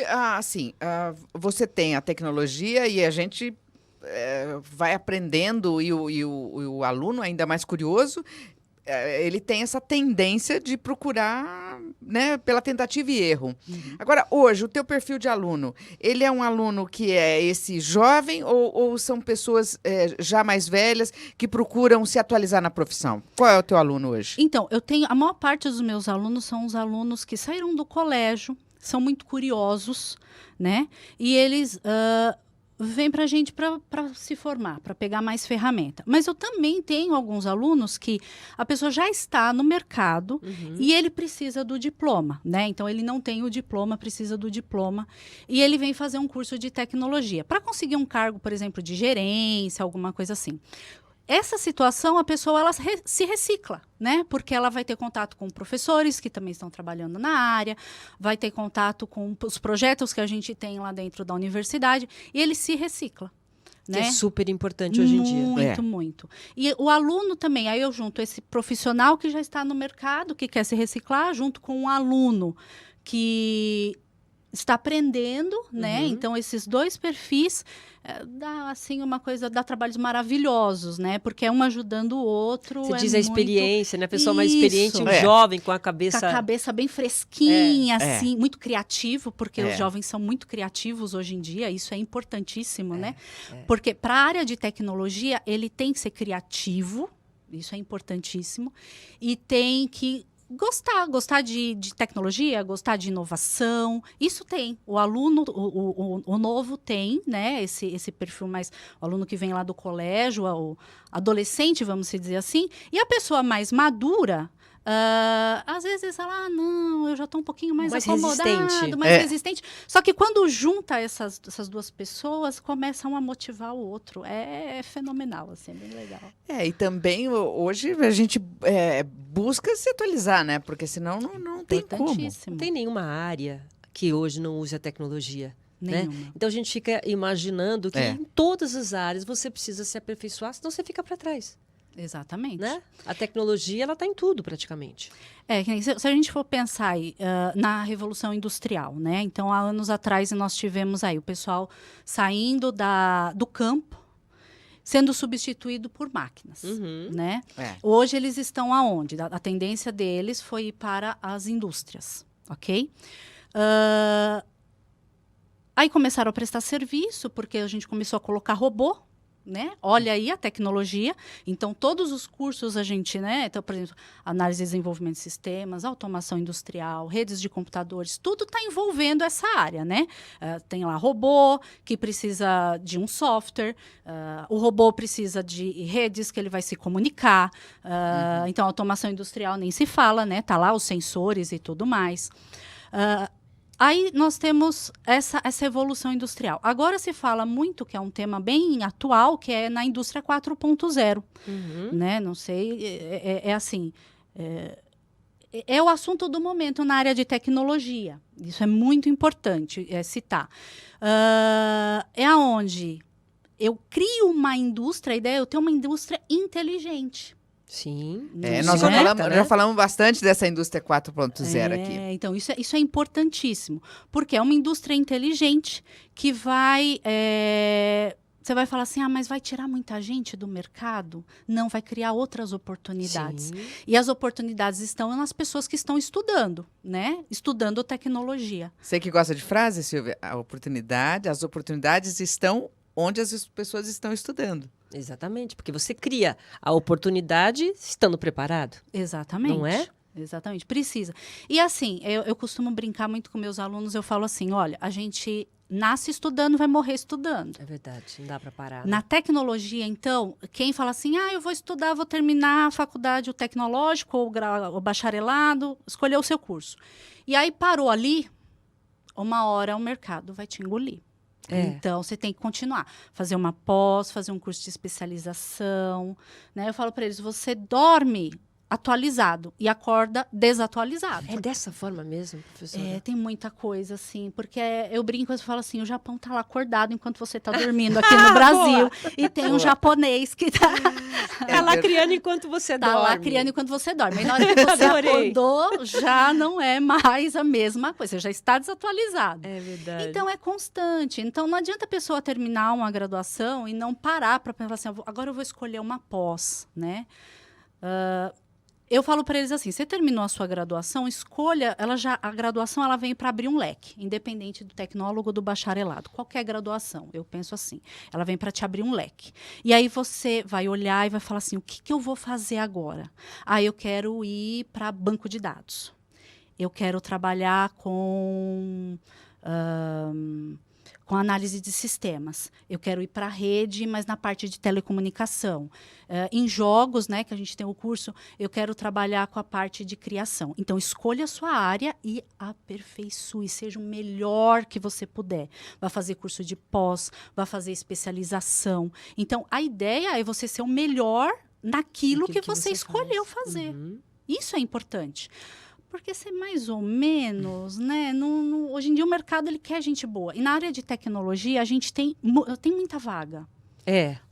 você tem a tecnologia e a gente vai aprendendo e o aluno, ainda mais curioso, ele tem essa tendência de procurar, né, pela tentativa e erro. Agora, hoje, o teu perfil de aluno, ele é um aluno que é esse jovem ou são pessoas já mais velhas que procuram se atualizar na profissão? Qual é o teu aluno hoje? Então, a maior parte dos meus alunos são os alunos que saíram do colégio, são muito curiosos, né? E eles vêm para a gente para se formar, para pegar mais ferramenta. Mas eu também tenho alguns alunos que a pessoa já está no mercado e ele precisa do diploma, né? Então, ele não tem o diploma, precisa do diploma. E ele vem fazer um curso de tecnologia para conseguir um cargo, por exemplo, de gerência, alguma coisa assim. Essa situação, a pessoa se recicla, né? Porque ela vai ter contato com professores que também estão trabalhando na área, vai ter contato com os projetos que a gente tem lá dentro da universidade, e ele se recicla. Que Né? é super importante hoje em dia. Muito, muito. E o aluno também, aí eu junto esse profissional que já está no mercado, que quer se reciclar, junto com um aluno que está aprendendo, né? Então, esses dois perfis dá, assim, uma coisa, dá trabalhos maravilhosos, né? Porque é um ajudando o outro. Você diz a experiência, né? A pessoa mais Isso. experiente, um jovem com a cabeça... Com a cabeça bem fresquinha, assim, muito criativo, porque os jovens são muito criativos hoje em dia, isso é importantíssimo, né? Porque para a área de tecnologia, ele tem que ser criativo, isso é importantíssimo, e tem que gostar de tecnologia, gostar de inovação, isso tem. O aluno, o novo tem, né, esse perfil mais, o aluno que vem lá do colégio, o adolescente, vamos dizer assim, e a pessoa mais madura, às vezes ela, não, eu já estou um pouquinho mais acomodado, resistente. mais resistente. Só que quando junta essas duas pessoas, começam a motivar o outro. É fenomenal, assim, é bem legal. E também hoje a gente busca se atualizar, né? Porque senão não tem como. Não tem nenhuma área que hoje não use a tecnologia. Nenhuma. Né? Então a gente fica imaginando que em todas as áreas você precisa se aperfeiçoar, senão você fica para trás. Exatamente. né? A tecnologia, ela está em tudo, praticamente. Que nem se a gente for pensar aí, na Revolução Industrial, né? Então, há anos atrás, nós tivemos aí o pessoal saindo do campo, sendo substituído por máquinas, né? Hoje, eles estão aonde? A tendência deles foi ir para as indústrias, ok? Aí começaram a prestar serviço, porque a gente começou a colocar robô, né? Olha aí a tecnologia. Então, todos os cursos a gente, né? Então, por exemplo, análise e desenvolvimento de sistemas, automação industrial, redes de computadores, tudo está envolvendo essa área, né? Tem lá robô, que precisa de um software, o robô precisa de redes que ele vai se comunicar. Então, automação industrial nem se fala, né? Tá lá os sensores e tudo mais. Aí nós temos essa evolução industrial. Agora se fala muito, que é um tema bem atual, que é na indústria 4.0. Né? Não sei, assim... É o assunto do momento na área de tecnologia. Isso é muito importante citar. É aonde eu crio uma indústria, a ideia é eu ter uma indústria inteligente. Sim. Nós já falamos bastante dessa indústria 4.0 aqui. Então, isso é importantíssimo. Porque é uma indústria inteligente que vai... Você vai falar assim, mas vai tirar muita gente do mercado? Não, vai criar outras oportunidades. Sim. E as oportunidades estão nas pessoas que estão estudando, né? Estudando tecnologia. Você que gosta de frase, Silvia, as oportunidades estão onde as pessoas estão estudando. Exatamente, porque você cria a oportunidade estando preparado. Exatamente. Não é? Exatamente, precisa. E assim, eu costumo brincar muito com meus alunos, eu falo assim, olha, a gente nasce estudando, vai morrer estudando. É verdade, não dá para parar. Na tecnologia, então, quem fala assim, eu vou estudar, vou terminar a faculdade, o tecnológico, ou o bacharelado, escolheu o seu curso. E aí parou ali, uma hora o mercado vai te engolir. Então, você tem que continuar. Fazer uma pós, fazer um curso de especialização. Né? Eu falo para eles, você dorme atualizado e acorda desatualizado. É dessa forma mesmo, professora? Tem muita coisa, assim, porque eu brinco, eu falo assim, o Japão tá lá acordado enquanto você tá dormindo aqui no Brasil. E tem um japonês que tá lá criando enquanto você dorme. Tá lá criando enquanto você dorme. E na hora que você acordou, já não é mais a mesma coisa, você já está desatualizado. É verdade. Então, é constante. Então, não adianta a pessoa terminar uma graduação e não parar para pensar assim, agora eu vou escolher uma pós, né? Eu falo para eles assim, você terminou a sua graduação, escolha, a graduação ela vem para abrir um leque, independente do tecnólogo ou do bacharelado. Qualquer graduação, eu penso assim, ela vem para te abrir um leque. E aí você vai olhar e vai falar assim, o que eu vou fazer agora? Eu quero ir para banco de dados. Eu quero trabalhar com análise de sistemas. Eu quero ir para a rede, mas na parte de telecomunicação. Em jogos, né, que a gente tem o curso, eu quero trabalhar com a parte de criação. Então, escolha a sua área e aperfeiçoe, seja o melhor que você puder. Vai fazer curso de pós, vai fazer especialização. Então, a ideia é você ser o melhor naquilo que você escolheu fazer. Isso é importante. Porque ser mais ou menos, né? Hoje em dia o mercado ele quer gente boa. E na área de tecnologia a gente tem muita vaga.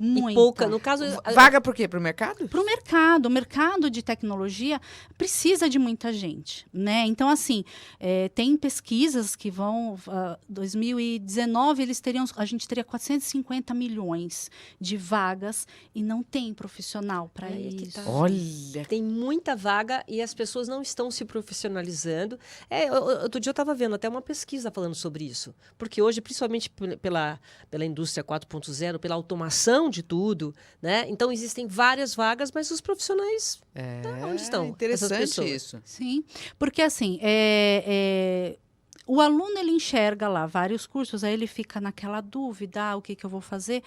Muita. E pouca. No caso, vaga por quê? Para o mercado? Para o mercado. O mercado de tecnologia precisa de muita gente, né? Então, assim, tem pesquisas que vão... 2019, a gente teria 450 milhões de vagas e não tem profissional para isso. Olha! Tem muita vaga e as pessoas não estão se profissionalizando. Outro dia eu estava vendo até uma pesquisa falando sobre isso. Porque hoje, principalmente pela indústria 4.0, pela automação de tudo, né? Então, existem várias vagas, mas os profissionais, onde estão? Interessante isso. Sim, porque assim, o aluno, ele enxerga lá vários cursos, aí ele fica naquela dúvida, o que eu vou fazer?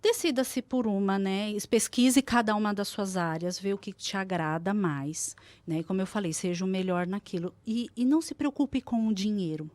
Decida-se por uma, né? Pesquise cada uma das suas áreas, vê o que te agrada mais, né? Como eu falei, seja o melhor naquilo. E não se preocupe com o dinheiro.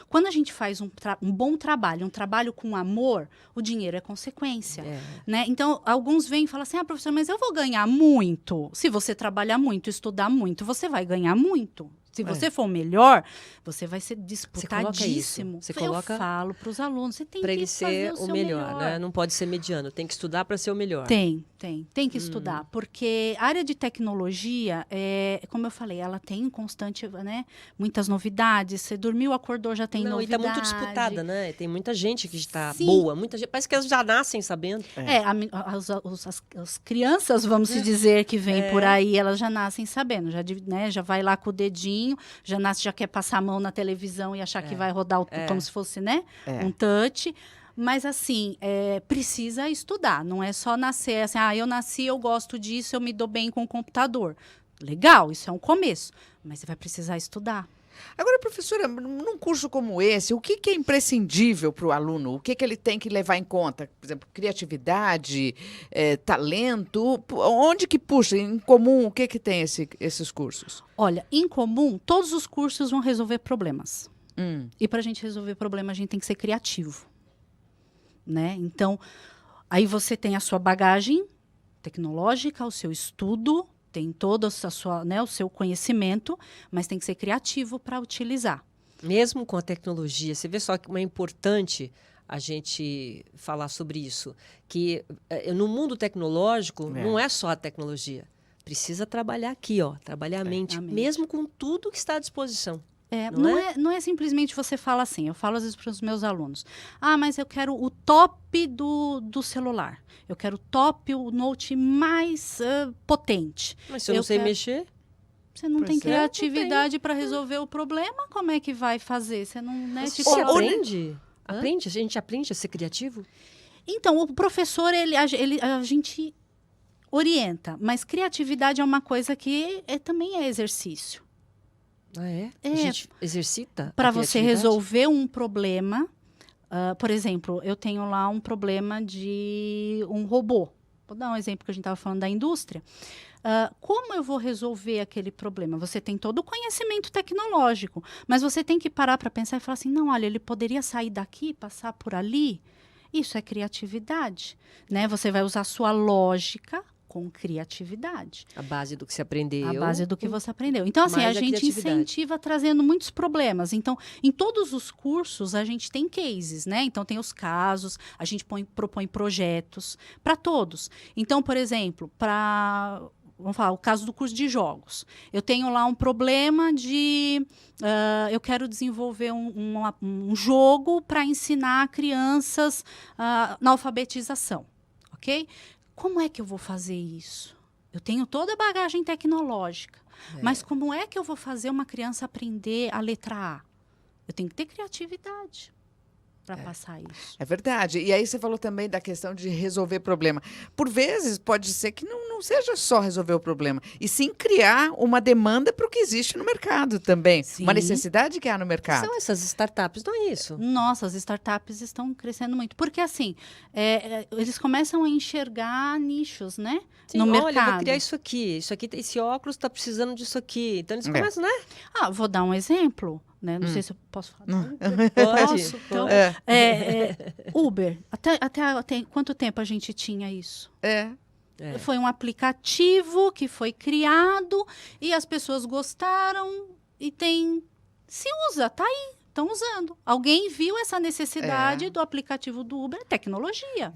Quando a gente faz um bom trabalho, um trabalho com amor, o dinheiro é consequência, né? Então, alguns vêm e falam assim, professor, mas eu vou ganhar muito. Se você trabalhar muito, estudar muito, você vai ganhar muito. Se você for o melhor, você vai ser coloca disputadíssimo. isso, você coloca Eu falo para os alunos, você tem para que ele fazer ser o o seu melhor, né? Não pode ser mediano, tem que estudar para ser o melhor. Tem que estudar, porque a área de tecnologia, como eu falei, ela tem constante, né, muitas novidades. Você dormiu, acordou, já tem Não, e tá novidade. muito disputada, né? Tem muita gente que está Sim. boa, muita gente, parece que elas já nascem sabendo. As crianças, vamos se dizer, que vêm por aí, elas já nascem sabendo, já vai lá com o dedinho, já quer passar a mão na televisão e achar que vai rodar como se fosse, né, um touch. Mas, assim, precisa estudar. Não é só nascer assim, eu nasci, eu gosto disso, eu me dou bem com o computador. Legal, isso é um começo. Mas você vai precisar estudar. Agora, professora, num curso como esse, o que é imprescindível para o aluno? O que ele tem que levar em conta? Por exemplo, criatividade, talento? Onde que puxa? Em comum, o que tem esses cursos? Olha, em comum, todos os cursos vão resolver problemas. E para a gente resolver problema, a gente tem que ser criativo. Né? Então, aí você tem a sua bagagem tecnológica, o seu estudo, tem todo o seu conhecimento, mas tem que ser criativo para utilizar. Mesmo com a tecnologia, você vê só como é importante a gente falar sobre isso, que no mundo tecnológico não é só a tecnologia, precisa trabalhar aqui, trabalhar a mente, mesmo com tudo que está à disposição. Não é simplesmente você fala assim, eu falo às vezes para os meus alunos, mas eu quero o top do celular, eu quero o note mais potente. Mas se eu não sei mexer? Você não tem criatividade para resolver o problema, como é que vai fazer? Você não Você aprende? A gente aprende a ser criativo? Então, o professor, a gente orienta, mas criatividade é uma coisa que também é exercício. Ah, é? A gente exercita para você resolver um problema. Por exemplo, eu tenho lá um problema de um robô. Vou dar um exemplo que a gente estava falando da indústria. Como eu vou resolver aquele problema? Você tem todo o conhecimento tecnológico, mas você tem que parar para pensar e falar assim, não, olha, ele poderia sair daqui, passar por ali. Isso é criatividade, né? Você vai usar a sua lógica com criatividade. A base do que você aprendeu. A base do que você aprendeu. Então, assim, a gente incentiva trazendo muitos problemas. Então, em todos os cursos, a gente tem cases, né? Então, tem os casos, a gente propõe projetos para todos. Então, por exemplo, vamos falar, o caso do curso de jogos. Eu tenho lá um problema eu quero desenvolver um jogo para ensinar crianças na alfabetização, ok? Como é que eu vou fazer isso? Eu tenho toda a bagagem tecnológica, mas como é que eu vou fazer uma criança aprender a letra A? Eu tenho que ter criatividade para passar isso. É verdade. E aí você falou também da questão de resolver problema. Por vezes, pode ser que não seja só resolver o problema, e sim criar uma demanda para o que existe no mercado também. Sim. Uma necessidade que há no mercado. São essas startups, não é isso? Nossa, as startups estão crescendo muito. Porque, assim, eles começam a enxergar nichos, né? Sim, no mercado. Olha, eu vou criar isso aqui, esse óculos está precisando disso aqui. Então, eles começam, né? Vou dar um exemplo. Né? Não sei se eu posso falar. Pode. Então, Uber. Até quanto tempo a gente tinha isso? Foi um aplicativo que foi criado e as pessoas gostaram e se usa, tá aí, estão usando. Alguém viu essa necessidade do aplicativo do Uber, tecnologia.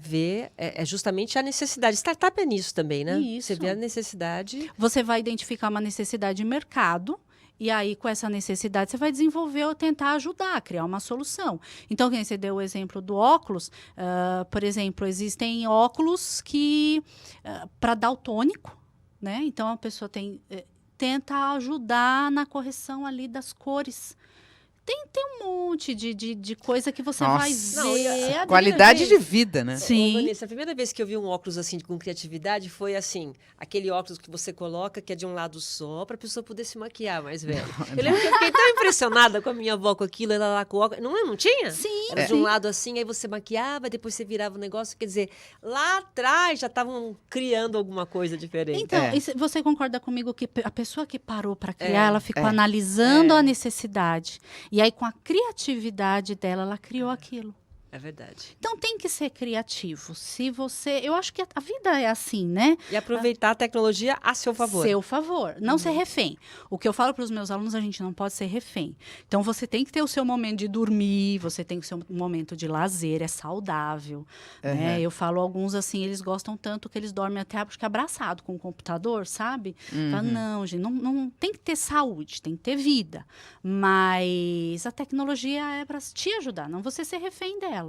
É justamente a necessidade. Startup é nisso também, né? Isso. Você vê a necessidade. Você vai identificar uma necessidade de mercado. E aí, com essa necessidade, você vai desenvolver ou tentar ajudar a criar uma solução. Então, quem você deu o exemplo do óculos, por exemplo, existem óculos que para daltônico, né? Então, a pessoa tenta ajudar na correção ali das cores. Tem um monte de coisa que você vai ver. Qualidade de vida, né? Sim. Vanessa, a primeira vez que eu vi um óculos assim com criatividade foi assim, aquele óculos que você coloca que é de um lado só para a pessoa poder se maquiar mais velho. Eu lembro que eu fiquei tão impressionada com a minha avó com aquilo, ela lá com o óculos. Não tinha? Sim. Era de um lado assim, aí você maquiava, depois você virava o negócio. Quer dizer, lá atrás já estavam criando alguma coisa diferente. Então, você concorda comigo que a pessoa que parou para criar, ela ficou analisando a necessidade. E aí, com a criatividade dela, ela criou aquilo. É verdade. Então tem que ser criativo. Se você, eu acho que a vida é assim, né? E aproveitar a tecnologia a seu favor. Seu favor, não ser refém. O que eu falo para os meus alunos, a gente não pode ser refém. Então você tem que ter o seu momento de dormir, você tem o seu momento de lazer, é saudável. Né? Eu falo alguns assim, eles gostam tanto que eles dormem até acho que abraçado com o computador, sabe? Falo, não, gente, não tem que ter saúde, tem que ter vida. Mas a tecnologia é para te ajudar, não você ser refém dela.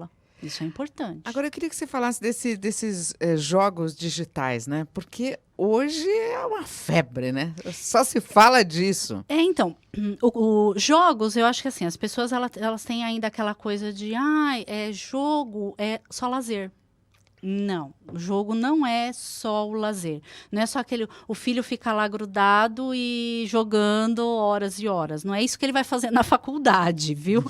Isso é importante. Agora, eu queria que você falasse desses jogos digitais, né? Porque hoje é uma febre, né? Só se fala disso. Então, jogos, eu acho que assim, as pessoas elas têm ainda aquela coisa de, jogo é só lazer. Não, o jogo não é só o lazer. Não é só o filho fica lá grudado e jogando horas e horas. Não é isso que ele vai fazer na faculdade, viu?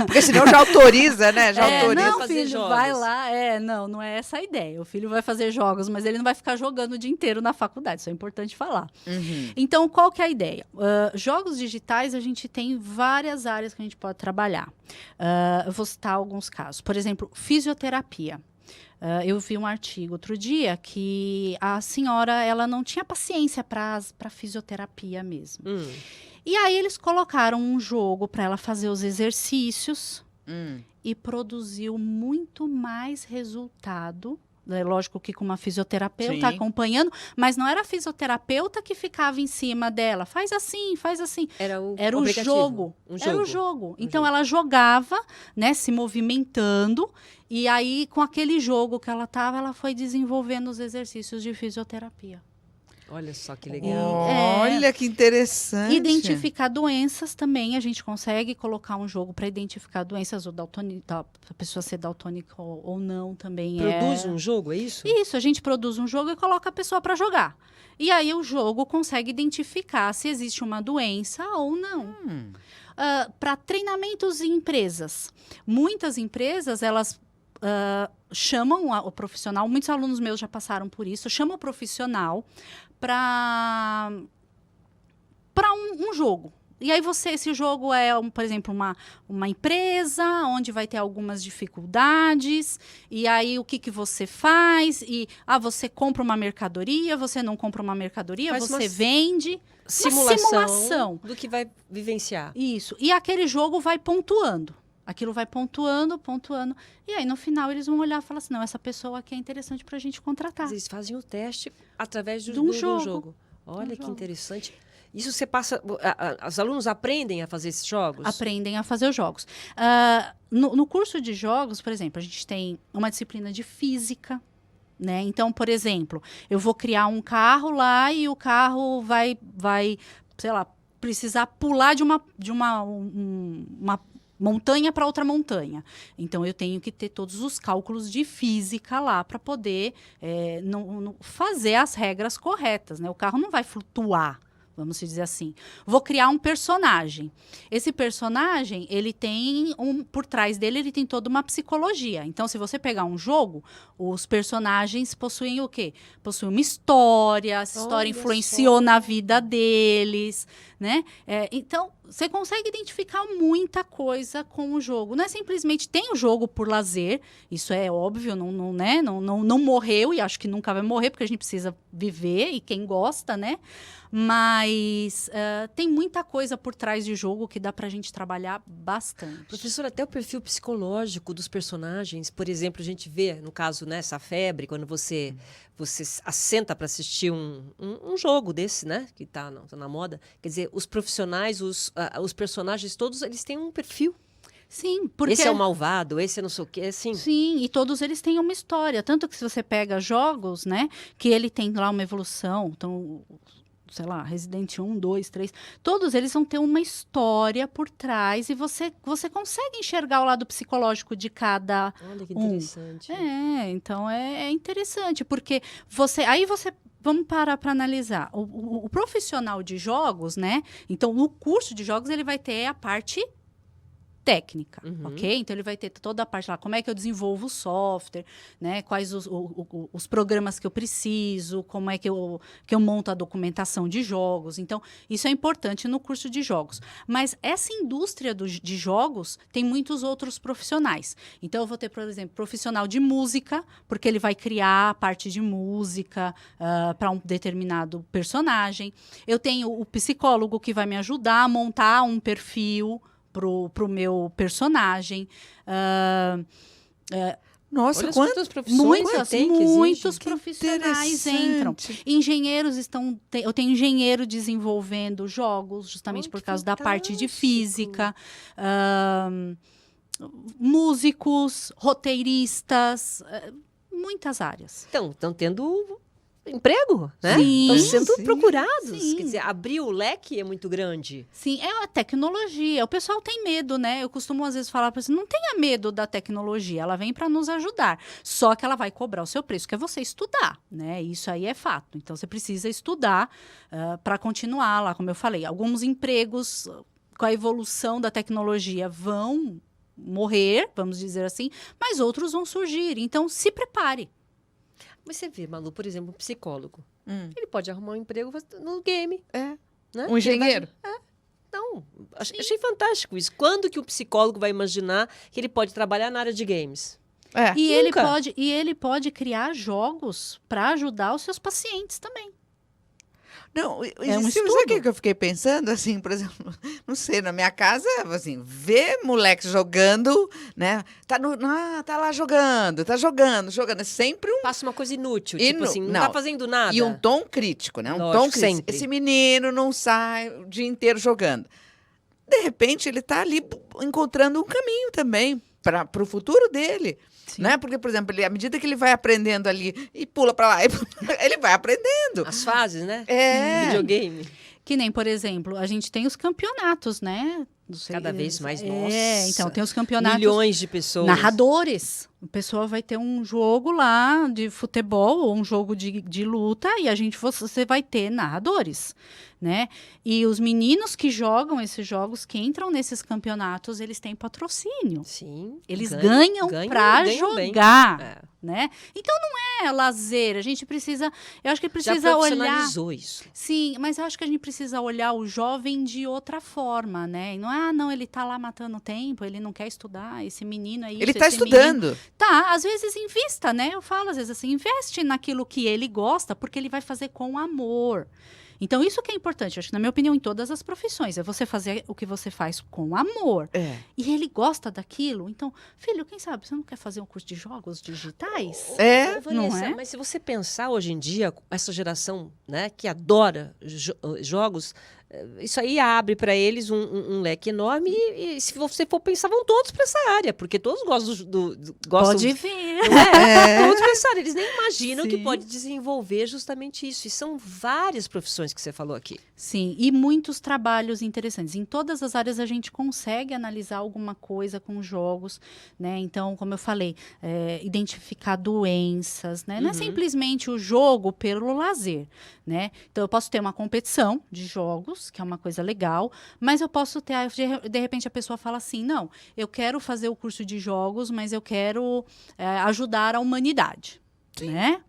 Porque senão já autoriza, né? Já autoriza. Não, fazer filho, jogos. vai lá. Não é essa a ideia. O filho vai fazer jogos, mas ele não vai ficar jogando o dia inteiro na faculdade. Isso é importante falar. Então, qual que é a ideia? Jogos digitais, a gente tem várias áreas que a gente pode trabalhar. Eu vou citar alguns casos. Por exemplo, fisioterapia. Eu vi um artigo outro dia que a senhora ela não tinha paciência para fisioterapia mesmo. E aí eles colocaram um jogo para ela fazer os exercícios e produziu muito mais resultado. É lógico que com uma fisioterapeuta Sim. acompanhando, mas não era a fisioterapeuta que ficava em cima dela. Faz assim, faz assim. Era o Era jogo. Era o jogo. Então, ela jogava, né, se movimentando, e aí, com aquele jogo que ela estava, ela foi desenvolvendo os exercícios de fisioterapia. Olha só que legal. Olha que interessante. Identificar doenças também, a gente consegue colocar um jogo para identificar doenças, ou a pessoa ser daltônica ou não também. Produz um jogo, é isso? Isso, a gente produz um jogo e coloca a pessoa para jogar. E aí o jogo consegue identificar se existe uma doença ou não. Para treinamentos em empresas. Muitas empresas, elas chamam o profissional, muitos alunos meus já passaram por isso, chamam o profissional para um jogo. E aí esse jogo é, por exemplo, uma empresa onde vai ter algumas dificuldades, e aí o que você faz? E você compra uma mercadoria, você não compra uma mercadoria, Faz você uma vende. Simulação do que vai vivenciar. Isso. E aquele jogo vai pontuando. Aquilo vai pontuando. E aí, no final, eles vão olhar e falar assim, não, essa pessoa aqui é interessante para a gente contratar. Eles fazem o teste através de um um jogo. jogo. Olha que jogo. interessante. Isso você passa... Os alunos aprendem a fazer esses jogos? Aprendem a fazer os jogos. No curso de jogos, por exemplo, a gente tem uma disciplina de física, né? Então, por exemplo, eu vou criar um carro lá e o carro vai sei lá, precisar pular de uma montanha para outra montanha. Então, eu tenho que ter todos os cálculos de física lá para poder fazer as regras corretas, né? O carro não vai flutuar, vamos dizer assim. Vou criar um personagem. Esse personagem, ele tem por trás dele, ele tem toda uma psicologia. Então, se você pegar um jogo, os personagens possuem o quê? Possuem uma história, essa história influenciou na vida deles, né? Então, você consegue identificar muita coisa com o jogo. Não é simplesmente tem o jogo por lazer, isso é óbvio, não morreu e acho que nunca vai morrer, porque a gente precisa viver e quem gosta, né? Mas tem muita coisa por trás de jogo que dá pra gente trabalhar bastante. Professor, até o perfil psicológico dos personagens, por exemplo, a gente vê, no caso, né, essa febre, quando você assenta para assistir um jogo desse, né, que tá na moda, quer dizer, os profissionais, os personagens todos, eles têm um perfil. Sim, porque... Esse é o malvado, esse é não sei o quê, assim. Sim, e todos eles têm uma história. Tanto que se você pega jogos, né, que ele tem lá uma evolução, então... sei lá, Resident 1, 2, 3, todos eles vão ter uma história por trás e você consegue enxergar o lado psicológico de cada Olha que interessante. Então é interessante, porque vamos parar para analisar. O profissional de jogos, né? Então, no curso de jogos, ele vai ter a parte técnica, Uhum. ok? Então, ele vai ter toda a parte lá, como é que eu desenvolvo o software, né? Quais os programas que eu preciso, como é que eu monto a documentação de jogos. Então, isso é importante no curso de jogos. Mas essa indústria de jogos tem muitos outros profissionais. Então, eu vou ter, por exemplo, profissional de música, porque ele vai criar a parte de música para um determinado personagem. Eu tenho o psicólogo que vai me ajudar a montar um perfil pro meu personagem. Nossa, Olha quanto... quantas profissões tem que Muitos exigem. profissionais interessante. entram. Engenheiros eu tenho engenheiro desenvolvendo jogos, justamente Ai, por que causa da parte de fantástico. física. Músicos, roteiristas, muitas áreas. Então, estão tendo emprego, né? Sim, Estão sendo sim. procurados. Sim. Quer dizer, abrir o leque é muito grande. Sim, é a tecnologia. O pessoal tem medo, né? Eu costumo às vezes falar para você, não tenha medo da tecnologia, ela vem para nos ajudar. Só que ela vai cobrar o seu preço, que é você estudar, né? Isso aí é fato. Então você precisa estudar para continuar lá, como eu falei. Alguns empregos com a evolução da tecnologia vão morrer, vamos dizer assim, mas outros vão surgir. Então se prepare. Mas você vê, Malu, por exemplo, um psicólogo. Hum. Ele pode arrumar um emprego no game, É. né? Um engenheiro? Não, achei fantástico isso. Quando que o psicólogo vai imaginar que ele pode trabalhar na área de games? É. E Nunca. ele pode criar jogos para ajudar os seus pacientes também. Não, É um sabe o estudo. que eu fiquei pensando? Assim, por exemplo, não sei, na minha casa, assim, ver moleque jogando, né? Tá lá jogando, tá jogando. É sempre um... Faça uma coisa inútil, E tipo no- assim, não não. tá fazendo nada. E um tom crítico, né? Um Lógico, tom crítico. sempre. Esse menino não sai o dia inteiro jogando. De repente, ele tá ali encontrando um caminho também para o futuro dele. Sim. Né? Porque, por exemplo, à medida que ele vai aprendendo ali e pula para lá, ele vai aprendendo. As fases, né? É. Videogame. Que nem, por exemplo, a gente tem os campeonatos, né? Não sei, Cada vez mais, É, nossa. então tem os campeonatos. Milhões de pessoas. Narradores. A pessoa vai ter um jogo lá de futebol ou um jogo de luta e você vai ter narradores, né? E os meninos que jogam esses jogos, que entram nesses campeonatos, eles têm patrocínio. Sim. Eles ganham para ganham bem. jogar, É. né? Então não é lazer, a gente precisa, eu acho que Já precisa olhar. profissionalizou isso. Sim, mas eu acho que a gente precisa olhar o jovem de outra forma, né? E não, ele tá lá matando tempo, ele não quer estudar, esse menino é isso, Ele tá esse menino- estudando. Tá, às vezes invista, né? Eu falo às vezes assim, investe naquilo que ele gosta, porque ele vai fazer com amor. Então, isso que é importante, acho que, na minha opinião, em todas as profissões, é você fazer o que você faz com amor. É. E ele gosta daquilo. Então, filho, quem sabe, você não quer fazer um curso de jogos digitais? É. Ô, Vanessa, não é? mas se você pensar hoje em dia, essa geração, né, que adora jogos, isso aí abre para eles um leque enorme e se você for pensar, vão todos para essa área, porque todos gostam gostam Pode ver. não é? Todos pensaram, eles nem imaginam que Sim. pode desenvolver justamente isso. E são várias profissões que você falou aqui. Sim, e muitos trabalhos interessantes. Em todas as áreas a gente consegue analisar alguma coisa com jogos, né? Então, como eu falei, identificar doenças, né? Não é simplesmente o jogo pelo lazer, né? Então, eu posso ter uma competição de jogos, que é uma coisa legal, mas eu posso ter, de repente a pessoa fala assim, não, eu quero fazer o curso de jogos, mas eu quero ajudar a humanidade, né?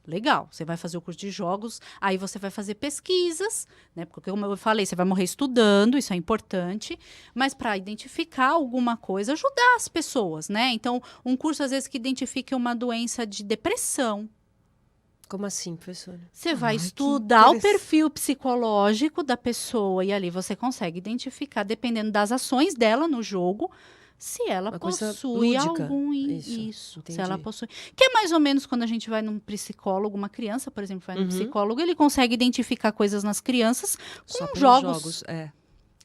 Legal, você vai fazer o curso de jogos, aí você vai fazer pesquisas, né? Porque, como eu falei, você vai morrer estudando, isso é importante, mas para identificar alguma coisa, ajudar as pessoas, né? Então, um curso, às vezes, que identifique uma doença de depressão. Como assim, professora? Você vai Ai, que estudar o interessante. perfil psicológico da pessoa, e ali você consegue identificar, dependendo das ações dela no jogo, se ela Uma coisa possui lúdica. algum Isso, se ela entendi. possui. Que é mais ou menos quando a gente vai num psicólogo, uma criança, por exemplo, vai num Uhum. psicólogo, ele consegue identificar coisas nas crianças Só com pelos jogos. É.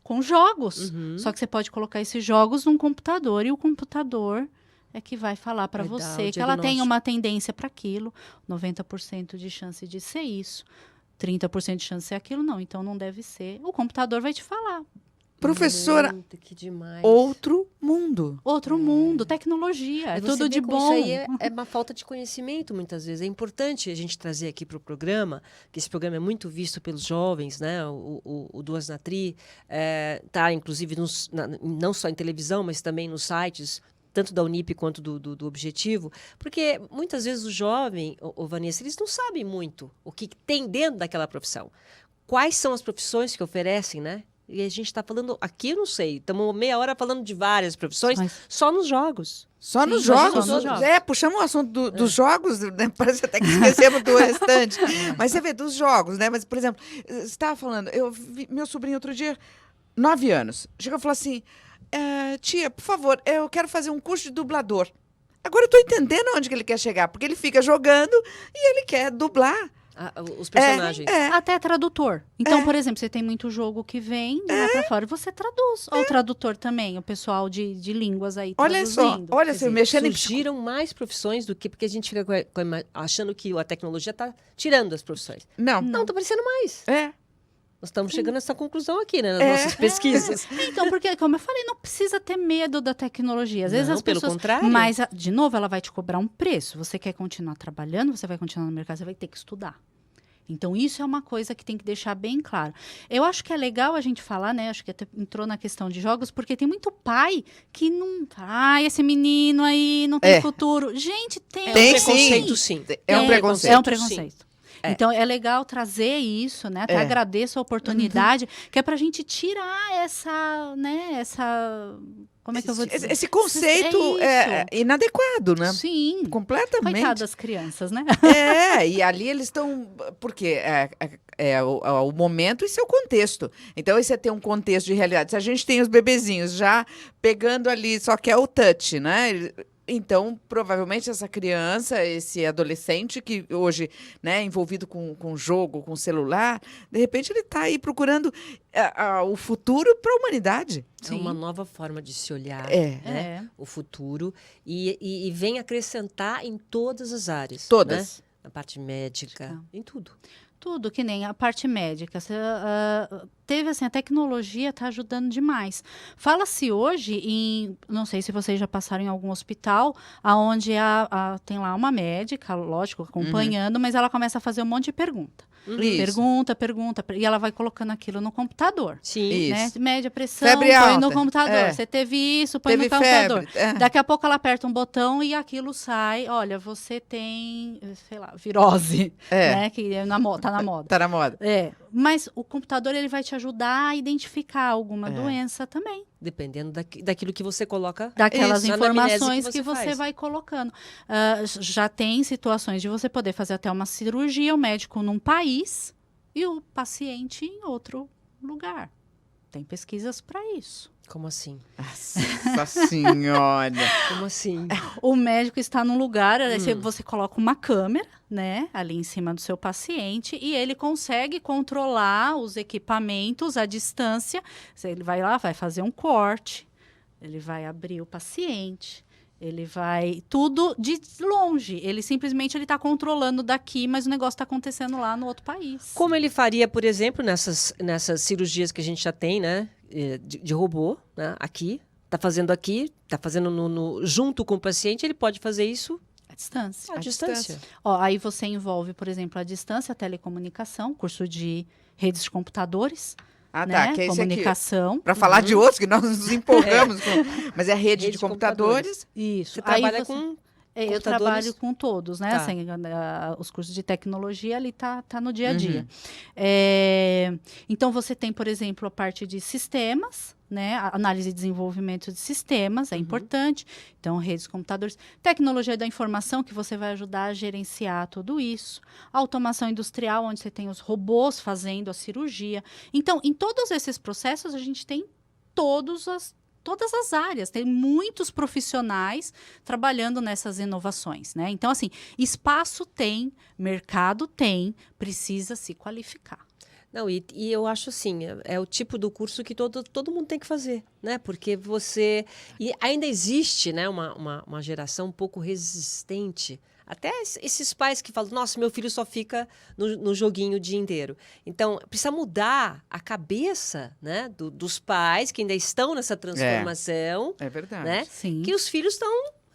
Com jogos. Uhum. Só que você pode colocar esses jogos num computador e o computador é que vai falar para Vai dar você o que ela tem diagnóstico. uma tendência para aquilo, 90% de chance de ser isso, 30% de chance de ser aquilo, não. Então não deve ser. O computador vai te falar. Professora, Que demais. outro mundo. Outro mundo, tecnologia, é Mas você tudo vê de como bom. Isso aí é uma falta de conhecimento, muitas vezes. É importante a gente trazer aqui para o programa, que esse programa é muito visto pelos jovens, né? O Duas na Tri tá, inclusive, não só em televisão, mas também nos sites, tanto da Unip quanto do Objetivo, porque muitas vezes o jovem, Vanessa, eles não sabem muito o que tem dentro daquela profissão. Quais são as profissões que oferecem, né? E a gente está falando, aqui eu não sei, estamos meia hora falando de várias profissões, só nos jogos. Só Sim, nos só jogos. nos jogos. Puxamos o assunto dos jogos, né? Parece até que esquecemos do restante. Mas você vê, dos jogos, né? Mas, por exemplo, você estava falando, eu vi meu sobrinho outro dia, 9 anos, chegou e falou assim, tia, por favor, eu quero fazer um curso de dublador. Agora eu estou entendendo onde que ele quer chegar, porque ele fica jogando e ele quer dublar. Os personagens. Até tradutor. Então, por exemplo, você tem muito jogo que vem de lá pra fora e você traduz. Ou o tradutor também, o pessoal de línguas aí Olha só, traduzindo. olha, Quer você dizer, mexendo em surgiram mais profissões do que... Porque a gente fica achando que a tecnologia está tirando as profissões. Não. Não, está aparecendo mais. Nós estamos chegando a essa conclusão aqui, né? Nas nossas pesquisas. Então, porque, como eu falei, não precisa ter medo da tecnologia. Às vezes Não, as pelo pessoas... contrário. Mas, de novo, ela vai te cobrar um preço. Você quer continuar trabalhando, você vai continuar no mercado, você vai ter que estudar. Então, isso é uma coisa que tem que deixar bem claro. Eu acho que é legal a gente falar, né? Acho que até entrou na questão de jogos, porque tem muito pai que não... esse menino aí não tem futuro. Gente, tem. Tem, preconceito, sim. É um preconceito. É um preconceito. Então, é legal trazer isso, né? Até agradeço a oportunidade, que é pra gente tirar essa, né? Como é que eu vou dizer? Esse conceito é inadequado, né? Sim. Completamente. Coitado das crianças, né? E ali eles estão... Porque o momento e seu contexto. Então, esse é ter um contexto de realidade. Se a gente tem os bebezinhos já pegando ali, só que é o touch, né? Então, provavelmente, essa criança, esse adolescente que hoje, né, envolvido com jogo, com celular, de repente ele está aí procurando o futuro para a humanidade. É uma nova forma de se olhar, É. né? O futuro. E vem acrescentar em todas as áreas. Todas. Né? Na parte médica, em tudo. Tudo, que nem a parte médica. Teve assim, a tecnologia está ajudando demais. Fala-se hoje em, não sei se vocês já passaram em algum hospital, onde tem lá uma médica, lógico, acompanhando, mas ela começa a fazer um monte de pergunta. Isso. Pergunta, e ela vai colocando aquilo no computador. Sim. Né? Mede a pressão, Febre põe alta. no computador. Você teve isso, põe no computador. Daqui a pouco ela aperta um botão e aquilo sai. Olha, você tem, sei lá, virose, né? Que tá na moda. Tá na moda. Mas o computador ele vai te ajudar a identificar alguma doença também. Dependendo daquilo que você coloca. Daquelas Isso, informações que que você faz. vai colocando. Já tem situações de você poder fazer até uma cirurgia, o médico num país e o paciente em outro lugar. Tem pesquisas para isso. Como assim? Nossa senhora! Como assim? O médico está num lugar, aí você coloca uma câmera, né, ali em cima do seu paciente e ele consegue controlar os equipamentos à distância. Ele vai lá, vai fazer um corte, ele vai abrir o paciente, ele vai... Tudo de longe. Ele simplesmente está controlando daqui, mas o negócio está acontecendo lá no outro país. Como ele faria, por exemplo, nessas cirurgias que a gente já tem, né? De robô, né? Aqui. Está fazendo aqui, está fazendo junto com o paciente, ele pode fazer isso À distância. à distância. Aí você envolve, por exemplo, a distância, a telecomunicação, curso de redes de computadores, né? Que é esse aqui. Comunicação. Para falar de outros, que nós nos empolgamos. Mas é rede de de computadores. Isso. Você trabalha com Eu computadores? trabalho com todos, né? Tá. Assim, os cursos de tecnologia ali tá no dia a dia. Então, você tem, por exemplo, a parte de sistemas, né? A análise e desenvolvimento de sistemas é importante. Então, redes, computadores. Tecnologia da informação, que você vai ajudar a gerenciar tudo isso. Automação industrial, onde você tem os robôs fazendo a cirurgia. Então, em todos esses processos, a gente tem todas as áreas, tem muitos profissionais trabalhando nessas inovações, né? Então, assim, espaço tem, mercado tem, precisa se qualificar. Não, e eu acho assim, é o tipo do curso que todo mundo tem que fazer, né? Porque você... E ainda existe, né, uma geração um pouco resistente. Até esses pais que falam, nossa, meu filho só fica no joguinho o dia inteiro. Então, precisa mudar a cabeça, né, dos pais que ainda estão nessa transformação, É verdade. né? Sim. Que os filhos estão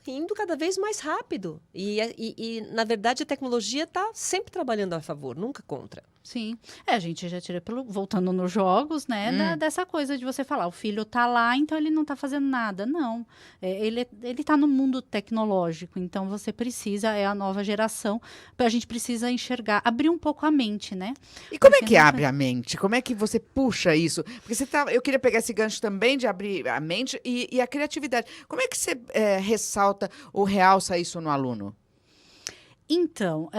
indo cada vez mais rápido. E na verdade, a tecnologia está sempre trabalhando a favor, nunca contra. Sim. A gente já tira voltando nos jogos, né? Dessa coisa de você falar, o filho tá lá, então ele não tá fazendo nada. Não. Ele tá no mundo tecnológico, então você precisa, é a nova geração, a gente precisa enxergar, abrir um pouco a mente, né? E como é Porque que a gente abre a mente? Como é que você puxa isso? Porque eu queria pegar esse gancho também de abrir a mente e a criatividade. Como é que você ressalta ou realça isso no aluno? Então,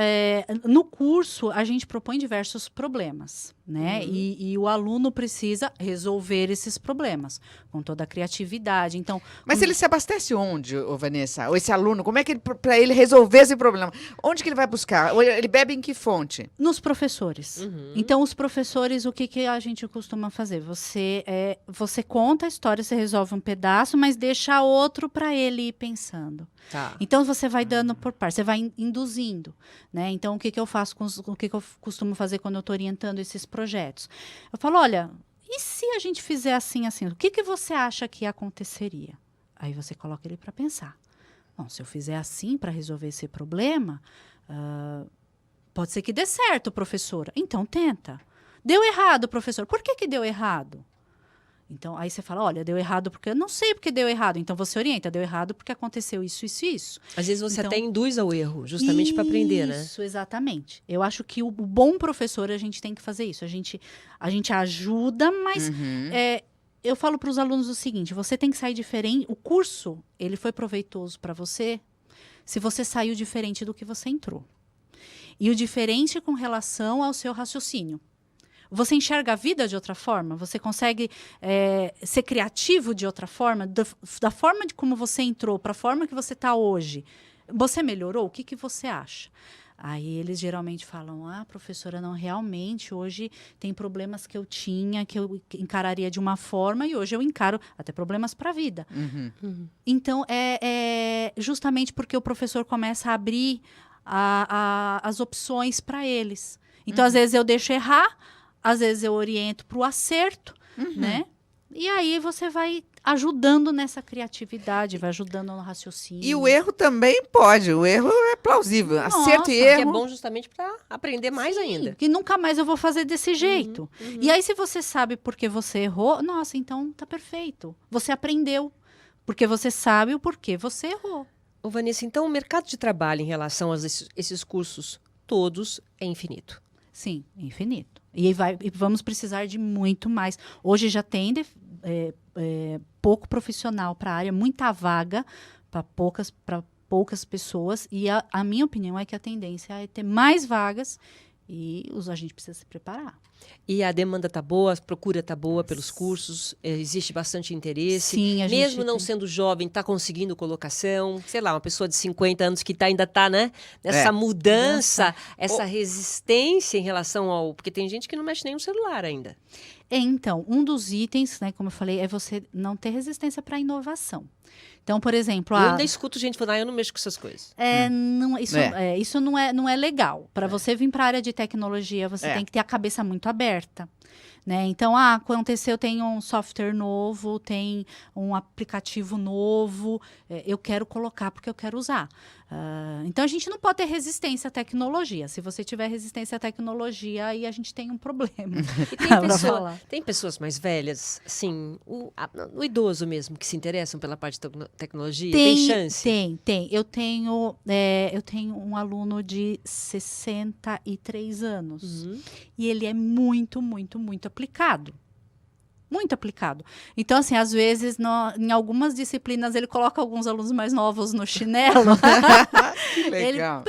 no curso, a gente propõe diversos problemas, né? E o aluno precisa resolver esses problemas com toda a criatividade. Então, Mas ele se abastece onde, ô Vanessa? Ou esse aluno, como é que para ele resolver esse problema? Onde que ele vai buscar? Ou ele bebe em que fonte? nos professores. Então, os professores, o que a gente costuma fazer? Você conta a história, você resolve um pedaço, mas deixa outro para ele ir pensando. Tá. Então, você vai dando por parte, você vai induzindo, né? Então, o que eu faço o que eu costumo fazer quando eu estou orientando esses projetos? Eu falo, olha, e se a gente fizer assim, assim? O que você acha que aconteceria? Aí você coloca ele para pensar. Bom, se eu fizer assim para resolver esse problema, pode ser que dê certo, professora. Então, tenta. Deu errado, professor. Por que deu errado? Então, aí você fala, olha, deu errado porque eu não sei porque deu errado. Então, você orienta, deu errado porque aconteceu isso, isso e isso. Às vezes você Então, até induz ao erro, justamente para aprender, né? Isso, exatamente. Eu acho que o bom professor, a gente tem que fazer isso. A gente ajuda, mas eu falo para os alunos o seguinte, você tem que sair diferente. O curso, ele foi proveitoso para você se você saiu diferente do que você entrou. E o diferente com relação ao seu raciocínio. Você enxerga a vida de outra forma? Você consegue ser criativo de outra forma? Da forma de como você entrou para a forma que você está hoje, você melhorou? O que você acha? Aí eles geralmente falam, professora, não, realmente, hoje tem problemas que eu tinha, que eu encararia de uma forma, e hoje eu encaro até problemas para a vida. Então, é justamente porque o professor começa a abrir as opções para eles. Então, às vezes eu deixo errar, às vezes eu oriento para o acerto, né? E aí você vai ajudando nessa criatividade, vai ajudando no raciocínio. E o erro também pode, o erro é plausível. Nossa, Acerto e Que erro. é bom justamente para aprender mais ainda. Que nunca mais eu vou fazer desse jeito. E aí, se você sabe por que você errou, nossa, então tá perfeito. Você aprendeu, porque você sabe o porquê você errou. Ô, Vanessa, então o mercado de trabalho em relação a esses cursos todos é infinito. Sim, infinito. E vamos precisar de muito mais. Hoje já tem pouco profissional para a área, muita vaga para poucas pessoas. E a minha opinião é que a tendência é ter mais vagas e a gente precisa se preparar. E a demanda tá boa, a procura tá boa pelos cursos, existe bastante interesse. Sim, a gente Mesmo não tem. sendo jovem, tá conseguindo colocação. Sei lá, uma pessoa de 50 anos que ainda está, né? Nessa mudança, essa resistência em relação ao... Porque tem gente que não mexe nem no celular ainda. Então, um dos itens, né, como eu falei, é você não ter resistência para a inovação. Então, por exemplo... Eu ainda escuto gente falando, eu não mexo com essas coisas. Isso não é legal. Para você vir para a área de tecnologia, você tem que ter a cabeça muito aberta. Né? Então, aconteceu, tem um software novo, tem um aplicativo novo, eu quero colocar porque eu quero usar. Então, a gente não pode ter resistência à tecnologia. Se você tiver resistência à tecnologia, aí a gente tem um problema. E tem pessoas mais velhas, assim, o idoso mesmo, que se interessam pela parte de tecnologia? Tem chance? Tem. Eu tenho um aluno de 63 anos. E ele é muito, muito, muito aplicado. Muito aplicado. Então, assim, às vezes, em algumas disciplinas, ele coloca alguns alunos mais novos no chinelo. Que legal.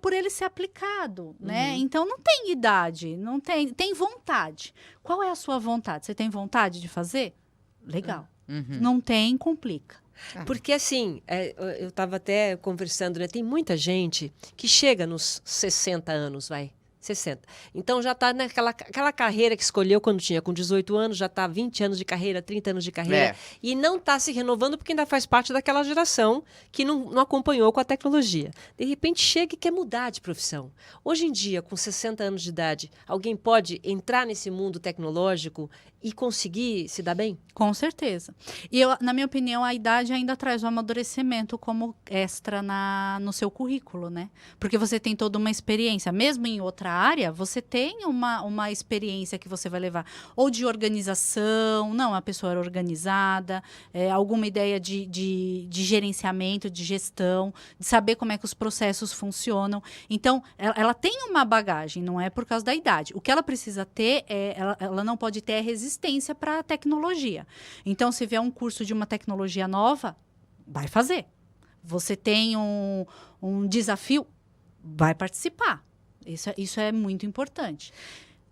Por ele ser aplicado, né? Então, não tem idade, não tem vontade. Qual é a sua vontade? Você tem vontade de fazer? Legal. Não tem, complica. Porque, assim, eu estava até conversando, né? Tem muita gente que chega nos 60 anos, 60. Então já está aquela carreira que escolheu quando tinha com 18 anos, já está 20 anos de carreira, 30 anos de carreira, e não está se renovando porque ainda faz parte daquela geração que não acompanhou com a tecnologia. De repente chega e quer mudar de profissão. Hoje em dia, com 60 anos de idade, alguém pode entrar nesse mundo tecnológico e conseguir se dar bem? Com certeza. E na minha opinião, a idade ainda traz o amadurecimento como extra no seu currículo, né? Porque você tem toda uma experiência, mesmo em outra área, você tem uma experiência que você vai levar, ou de organização, não, a pessoa era organizada, alguma ideia de gerenciamento, de gestão, de saber como é que os processos funcionam. Então, ela tem uma bagagem, não é por causa da idade. O que ela precisa ter, ela não pode ter resistência para a tecnologia. Então, se vier um curso de uma tecnologia nova, vai fazer. Você tem um desafio, vai participar. Isso é muito importante.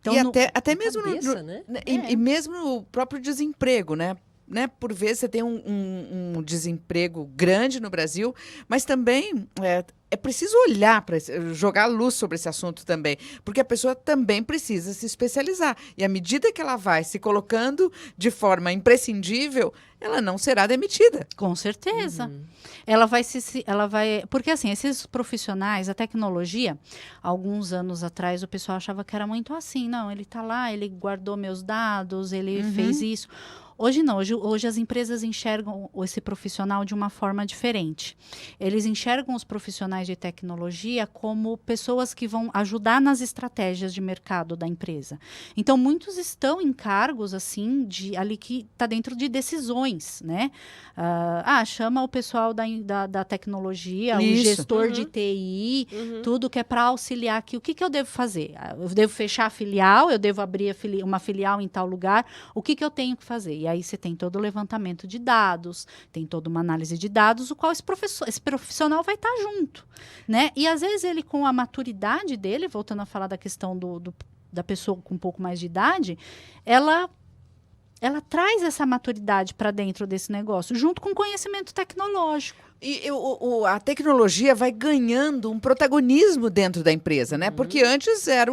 Então, E até mesmo cabeça, né? E mesmo o próprio desemprego, né? Por vezes você tem um desemprego grande no Brasil, mas também é preciso olhar para jogar luz sobre esse assunto também, porque a pessoa também precisa se especializar. E à medida que ela vai se colocando de forma imprescindível, ela não será demitida. Com certeza. Ela vai, porque assim, esses profissionais, a tecnologia, alguns anos atrás o pessoal achava que era muito assim, não, ele está lá, ele guardou meus dados, ele fez isso. Hoje não, hoje as empresas enxergam esse profissional de uma forma diferente. Eles enxergam os profissionais de tecnologia como pessoas que vão ajudar nas estratégias de mercado da empresa. Então, muitos estão em cargos, assim, ali que está dentro de decisões, né? Chama o pessoal da tecnologia, Isso. o gestor de TI, tudo que é para auxiliar aqui. O que eu devo fazer? Eu devo fechar a filial, eu devo abrir uma filial em tal lugar, o que eu tenho que fazer? E aí você tem todo o levantamento de dados, tem toda uma análise de dados, o qual esse profissional vai estar junto, né? E às vezes ele, com a maturidade dele, voltando a falar da questão da pessoa com um pouco mais de idade, ela traz essa maturidade para dentro desse negócio, junto com conhecimento tecnológico. E a tecnologia vai ganhando um protagonismo dentro da empresa, né? Porque antes era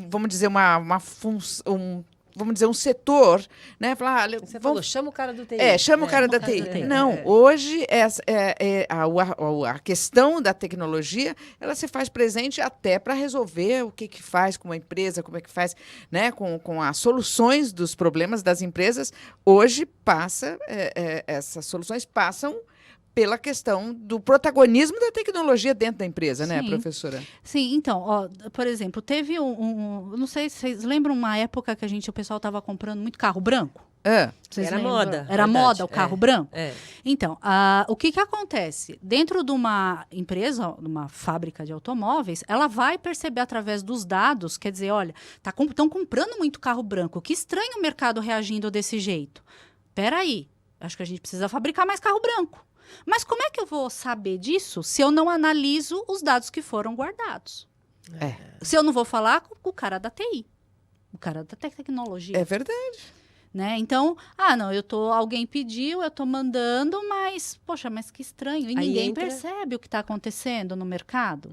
vamos dizer, uma função, vamos dizer, um setor, né? Falar, Você falou, chama o cara do TI. Chama o cara da TI. Não, hoje a questão da tecnologia, ela se faz presente até para resolver o que faz com uma empresa, como é que faz, né? Com as soluções dos problemas das empresas. Hoje essas soluções passam pela questão do protagonismo da tecnologia dentro da empresa, né, professora? Sim, então, por exemplo, teve não sei se vocês lembram uma época que o pessoal estava comprando muito carro branco? Vocês Era lembram? moda. Era verdade. moda o carro branco? Então, o que acontece? Dentro de uma empresa, uma fábrica de automóveis, ela vai perceber através dos dados, quer dizer, olha, estão comprando muito carro branco, que estranho o mercado reagindo desse jeito. Peraí, acho que a gente precisa fabricar mais carro branco. Mas como é que eu vou saber disso se eu não analiso os dados que foram guardados? Se eu não vou falar com o cara da TI, o cara da tecnologia. É verdade. Né? Então, alguém pediu, eu estou mandando, mas, poxa, mas que estranho. E ninguém percebe o que está acontecendo no mercado.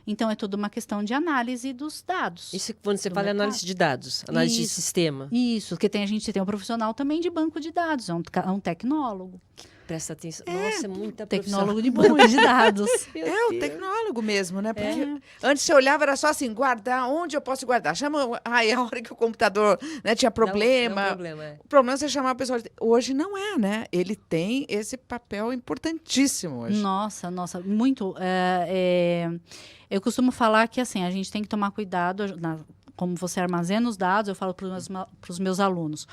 Então, é tudo uma questão de análise dos dados. Isso quando você fala análise de dados, análise de sistema. Isso, porque a gente tem um profissional também de banco de dados, é um tecnólogo. Presta atenção. Nossa, é muita Tecnólogo de banco de dados. O tecnólogo mesmo, né? Porque antes você olhava, era só assim, guardar, onde eu posso guardar? Chama, a hora que o computador, né, tinha problema. Não, problema, O problema é você chamar a pessoa. Hoje não é, né? Ele tem esse papel importantíssimo hoje. Nossa, muito. Eu costumo falar que, assim, a gente tem que tomar cuidado como você armazena os dados, eu falo para os meus alunos,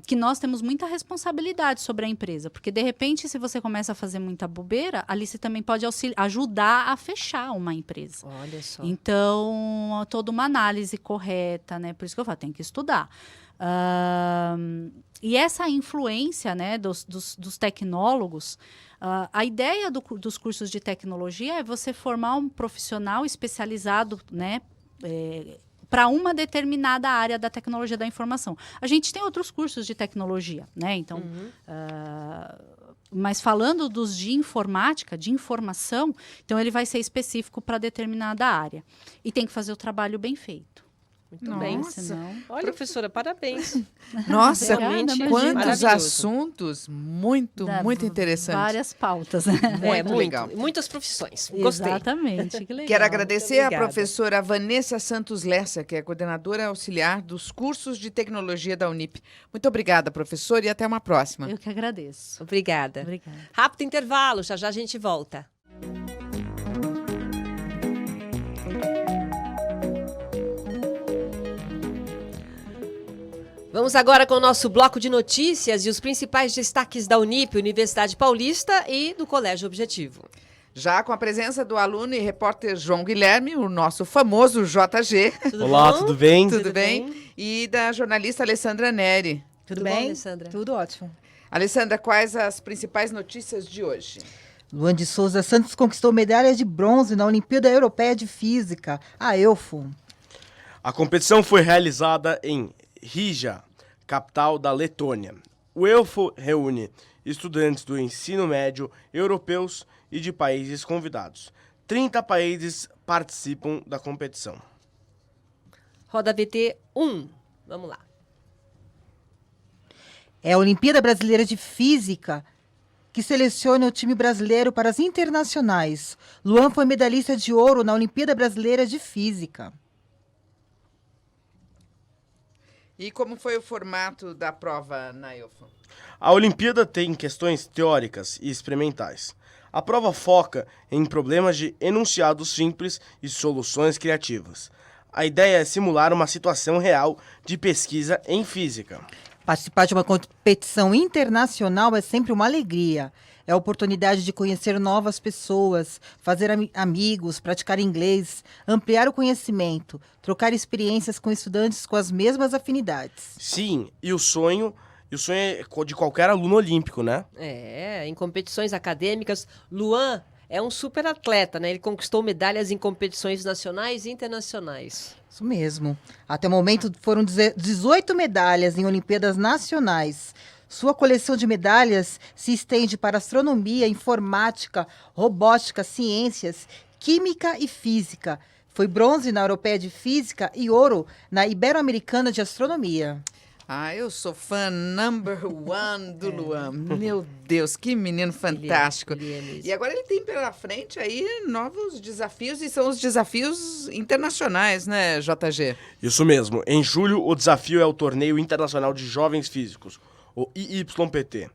que nós temos muita responsabilidade sobre a empresa, porque, de repente, se você começa a fazer muita bobeira, ali você também pode ajudar a fechar uma empresa. Olha só. Então, toda uma análise correta, né? Por isso que eu falo, tem que estudar. E essa influência, né, dos tecnólogos, a ideia dos cursos de tecnologia é você formar um profissional especializado, né, para uma determinada área da tecnologia da informação. A gente tem outros cursos de tecnologia, né? Então, Mas falando dos de informática, de informação, então ele vai ser específico para determinada área. E tem que fazer o trabalho bem feito. Muito bem. Nossa. Senão... Olha, professora, parabéns. Nossa, Obrigada, imagina. quantos Maravilhoso. assuntos muito interessantes. Várias pautas. Né? Muito legal. Muitas profissões. Gostei. Exatamente, que legal. Quero agradecer a obrigada. professora Vanessa Santos Lessa, que é coordenadora auxiliar dos cursos de tecnologia da Unip. Muito obrigada, professora, e até uma próxima. Eu que agradeço. Obrigada. Obrigada. Rápido intervalo, já já a gente volta. Vamos agora com o nosso bloco de notícias e os principais destaques da Unip, Universidade Paulista e do Colégio Objetivo. Já com a presença do aluno e repórter João Guilherme, o nosso famoso JG. Olá, bom? tudo bem? Tudo bem? E da jornalista Alessandra Neri. Tudo bem, Alessandra? Tudo ótimo. Alessandra, quais as principais notícias de hoje? Luan de Souza Santos conquistou medalha de bronze na Olimpíada Europeia de Física, a EUFO. A competição foi realizada em Riga, capital da Letônia. O EUFO reúne estudantes do ensino médio, europeus e de países convidados. 30 países participam da competição. Roda VT 1. Vamos lá. É a Olimpíada Brasileira de Física que seleciona o time brasileiro para as internacionais. Luan foi medalhista de ouro na Olimpíada Brasileira de Física. E como foi o formato da prova na EUFO? A Olimpíada tem questões teóricas e experimentais. A prova foca em problemas de enunciados simples e soluções criativas. A ideia é simular uma situação real de pesquisa em física. Participar de uma competição internacional é sempre uma alegria. É a oportunidade de conhecer novas pessoas, fazer amigos, praticar inglês, ampliar o conhecimento, trocar experiências com estudantes com as mesmas afinidades. Sim, e o sonho é de qualquer aluno olímpico, né? Em competições acadêmicas, Luan é um super atleta, né? Ele conquistou medalhas em competições nacionais e internacionais. Isso mesmo. Até o momento foram 18 medalhas em Olimpíadas Nacionais. Sua coleção de medalhas se estende para astronomia, informática, robótica, ciências, química e física. Foi bronze na Europeia de Física e ouro na Ibero-Americana de Astronomia. Ah, eu sou fã number one do Luan. Meu Deus, que menino fantástico. Ele é mesmo. E agora ele tem pela frente aí novos desafios e são os desafios internacionais, né, JG? Isso mesmo. Em julho, o desafio é o Torneio Internacional de Jovens Físicos, o IYPT.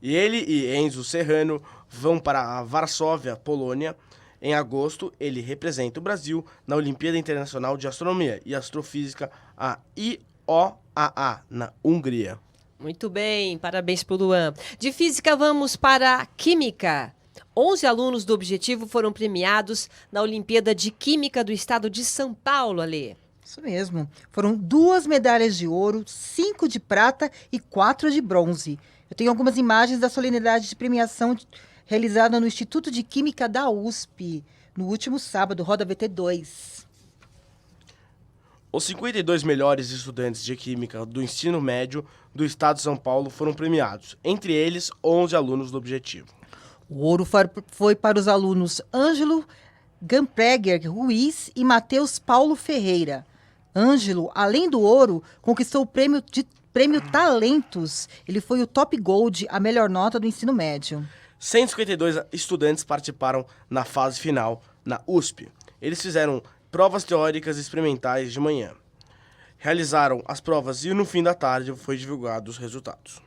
E ele e Enzo Serrano vão para a Varsóvia, Polônia. Em agosto, ele representa o Brasil na Olimpíada Internacional de Astronomia e Astrofísica, a IOAA, na Hungria. Muito bem, parabéns para o Luan. De física, vamos para a química. 11 alunos do Objetivo foram premiados na Olimpíada de Química do Estado de São Paulo, Alê. Isso mesmo. Foram 2 medalhas de ouro, 5 de prata e 4 de bronze. Eu tenho algumas imagens da solenidade de premiação realizada no Instituto de Química da USP, no último sábado, Roda VT2. Os 52 melhores estudantes de Química do ensino médio do estado de São Paulo foram premiados, entre eles 11 alunos do Objetivo. O ouro foi para os alunos Ângelo Gampreger Ruiz e Matheus Paulo Ferreira. Ângelo, além do ouro, conquistou o prêmio Talentos. Ele foi o top gold, a melhor nota do ensino médio. 152 estudantes participaram na fase final, na USP. Eles fizeram provas teóricas e experimentais de manhã. Realizaram as provas e no fim da tarde foi divulgados os resultados.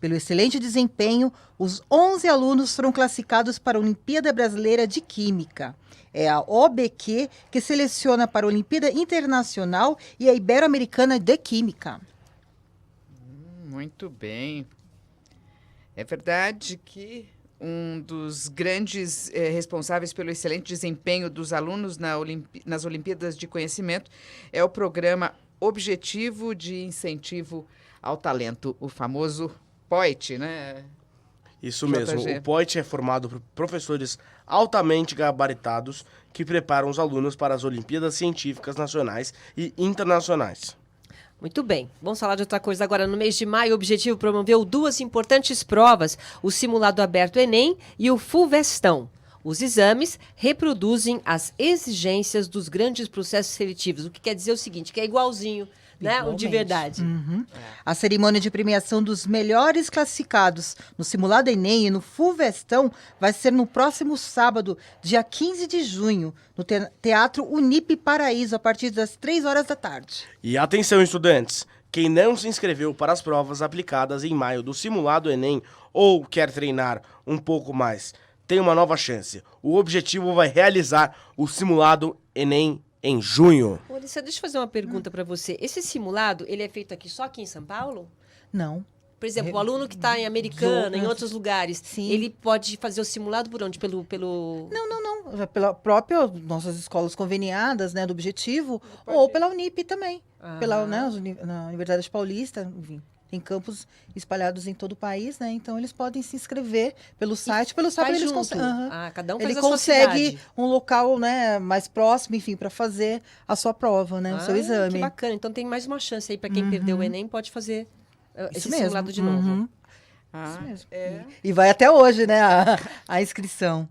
Pelo excelente desempenho, os 11 alunos foram classificados para a Olimpíada Brasileira de Química. É a OBQ que seleciona para a Olimpíada Internacional e a Ibero-Americana de Química. Muito bem. É verdade que um dos grandes responsáveis pelo excelente desempenho dos alunos nas Olimpíadas de Conhecimento é o programa Objetivo de Incentivo ao Talento, o famoso POIT, né? Isso JG. mesmo, o POIT é formado por professores altamente gabaritados que preparam os alunos para as Olimpíadas Científicas Nacionais e Internacionais. Muito bem. Vamos falar de outra coisa agora. No mês de maio, o Objetivo promoveu 2 importantes provas, o Simulado Aberto Enem e o Fulvestão. Os exames reproduzem as exigências dos grandes processos seletivos, o que quer dizer o seguinte, que é igualzinho, né? O de Igualmente. verdade. A cerimônia de premiação dos melhores classificados no Simulado Enem e no Fulvestão vai ser no próximo sábado, dia 15 de junho, no Teatro Unip Paraíso, a partir das 3 horas da tarde. E atenção, estudantes! Quem não se inscreveu para as provas aplicadas em maio do Simulado Enem ou quer treinar um pouco mais, tem uma nova chance. O Objetivo vai realizar o Simulado Enem em junho. Ô, Alissa, deixa eu fazer uma pergunta para você. Esse simulado, ele é feito só aqui em São Paulo? Não. Por exemplo, o aluno que está em Americana, em Outras. outros lugares, Sim. ele pode fazer o simulado por onde? Pelo... Não. Pela própria nossas escolas conveniadas, né, do Objetivo, ou pela Unip também. Pela, né, na Universidade Paulista, enfim. Tem campos espalhados em todo o país, né? Então eles podem se inscrever pelo site faz eles junto. conseguem. Cada um faz Ele a sua consegue cidade. um local, né, mais próximo, enfim, para fazer a sua prova, né, o seu Que exame. bacana. Então tem mais uma chance aí para quem perdeu o Enem, pode fazer esse Isso mesmo. simulado de novo. Uhum. Ah, Isso mesmo. é. E vai até hoje, né, a inscrição.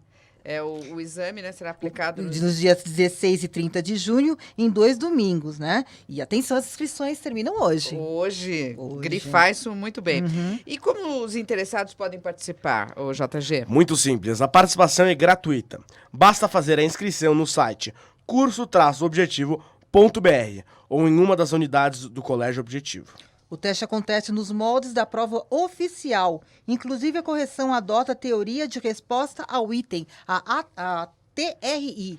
O exame, né, será aplicado Nos dias 16 e 30 de junho, em 2 domingos, né? E atenção, as inscrições terminam hoje. hoje. Hoje. Grifar isso muito bem. E como os interessados podem participar, o JG? Muito simples, a participação é gratuita. Basta fazer a inscrição no site curso-objetivo.br ou em uma das unidades do Colégio Objetivo. O teste acontece nos moldes da prova oficial. Inclusive, a correção adota a teoria de resposta ao item, a TRI.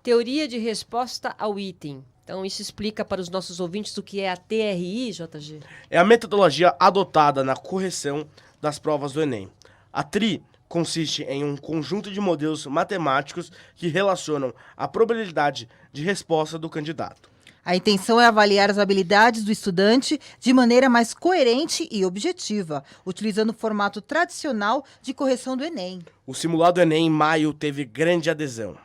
Teoria de resposta ao item. Então, isso explica para os nossos ouvintes o que é a TRI, JG? É a metodologia adotada na correção das provas do Enem. A TRI consiste em um conjunto de modelos matemáticos que relacionam a probabilidade de resposta do candidato. A intenção é avaliar as habilidades do estudante de maneira mais coerente e objetiva, utilizando o formato tradicional de correção do Enem. O simulado Enem em maio teve grande adesão.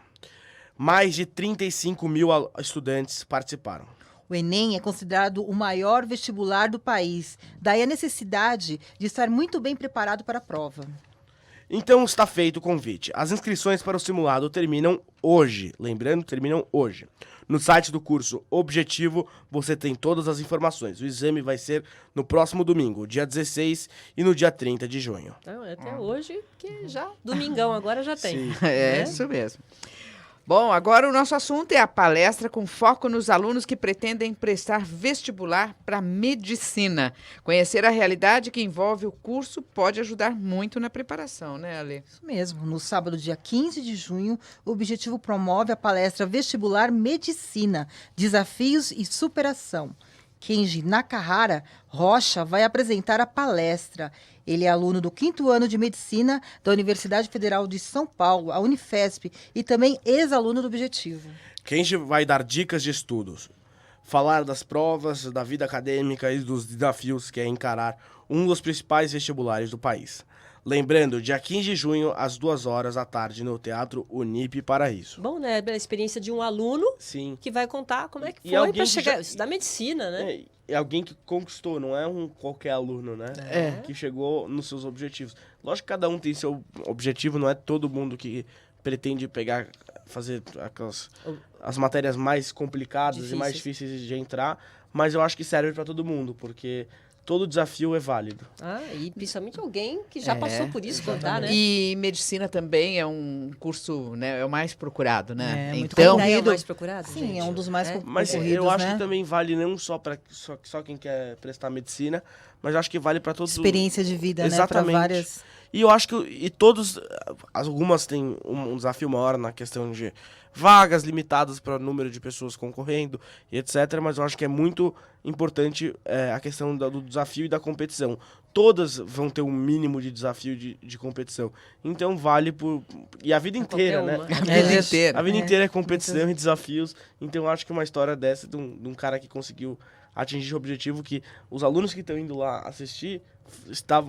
Mais de 35 mil estudantes participaram. O Enem é considerado o maior vestibular do país, daí a necessidade de estar muito bem preparado para a prova. Então está feito o convite. As inscrições para o simulado terminam hoje. Lembrando, terminam hoje. No site do curso Objetivo, você tem todas as informações. O exame vai ser no próximo domingo, dia 16 e no dia 30 de junho. Não, é até hoje, que já, domingão agora já tem. É isso mesmo. Bom, agora o nosso assunto é a palestra com foco nos alunos que pretendem prestar vestibular para medicina. Conhecer a realidade que envolve o curso pode ajudar muito na preparação, né, Ale? Isso mesmo. No sábado, dia 15 de junho, o Objetivo promove a palestra Vestibular Medicina, Desafios e Superação. Kenji Nakahara Rocha vai apresentar a palestra. Ele é aluno do 5º ano de Medicina da Universidade Federal de São Paulo, a Unifesp, e também ex-aluno do Objetivo. Kenji vai dar dicas de estudos, falar das provas, da vida acadêmica e dos desafios que é encarar um dos principais vestibulares do país. Lembrando, dia 15 de junho, às 2 horas da tarde, no Teatro Unip Paraíso. Bom, né? A experiência de um aluno Sim. que vai contar como é que E foi alguém para que chegar. já- Estudar medicina, né? É alguém que conquistou, não é um qualquer aluno, né? É. Que chegou nos seus objetivos. Lógico que cada um tem seu objetivo, não é todo mundo que pretende fazer as matérias mais complicadas e mais difíceis de entrar, mas eu acho que serve para todo mundo, porque todo desafio é válido. E principalmente alguém que já passou por isso contar, né? E medicina também é um curso, né, é o mais procurado, né? É, muito Então, Ainda é o concorrido. mais procurado, Sim, gente? é um dos mais Mas concorridos, eu acho né? que também vale não só para só quem quer prestar medicina, mas eu acho que vale para todos. Experiência de vida, né? Para Exatamente. várias... E eu acho que algumas têm um desafio maior na questão de vagas limitadas para o número de pessoas concorrendo e etc. Mas eu acho que é muito importante a questão do desafio e da competição. Todas vão ter um mínimo de desafio de competição. Então vale e a vida inteira, né? qualquer a uma. vida É. inteira. A vida inteira é competição e desafios. Então eu acho que uma história dessa de um cara que conseguiu atingir o objetivo que os alunos que estão indo lá assistir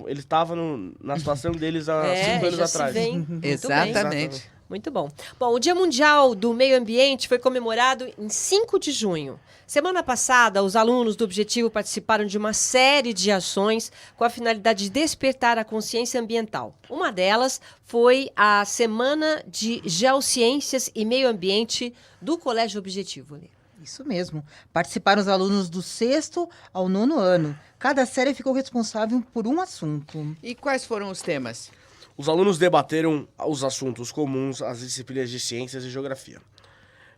eles estavam na situação deles há 5 anos já se atrás. vê, hein? Muito bem. Exatamente. Muito bom. Bom, o Dia Mundial do Meio Ambiente foi comemorado em 5 de junho. Semana passada, os alunos do Objetivo participaram de uma série de ações com a finalidade de despertar a consciência ambiental. Uma delas foi a Semana de Geociências e Meio Ambiente do Colégio Objetivo. Lê. Isso mesmo. Participaram os alunos do 6º ao 9º ano. Cada série ficou responsável por um assunto. E quais foram os temas? Os alunos debateram os assuntos comuns às disciplinas de ciências e geografia.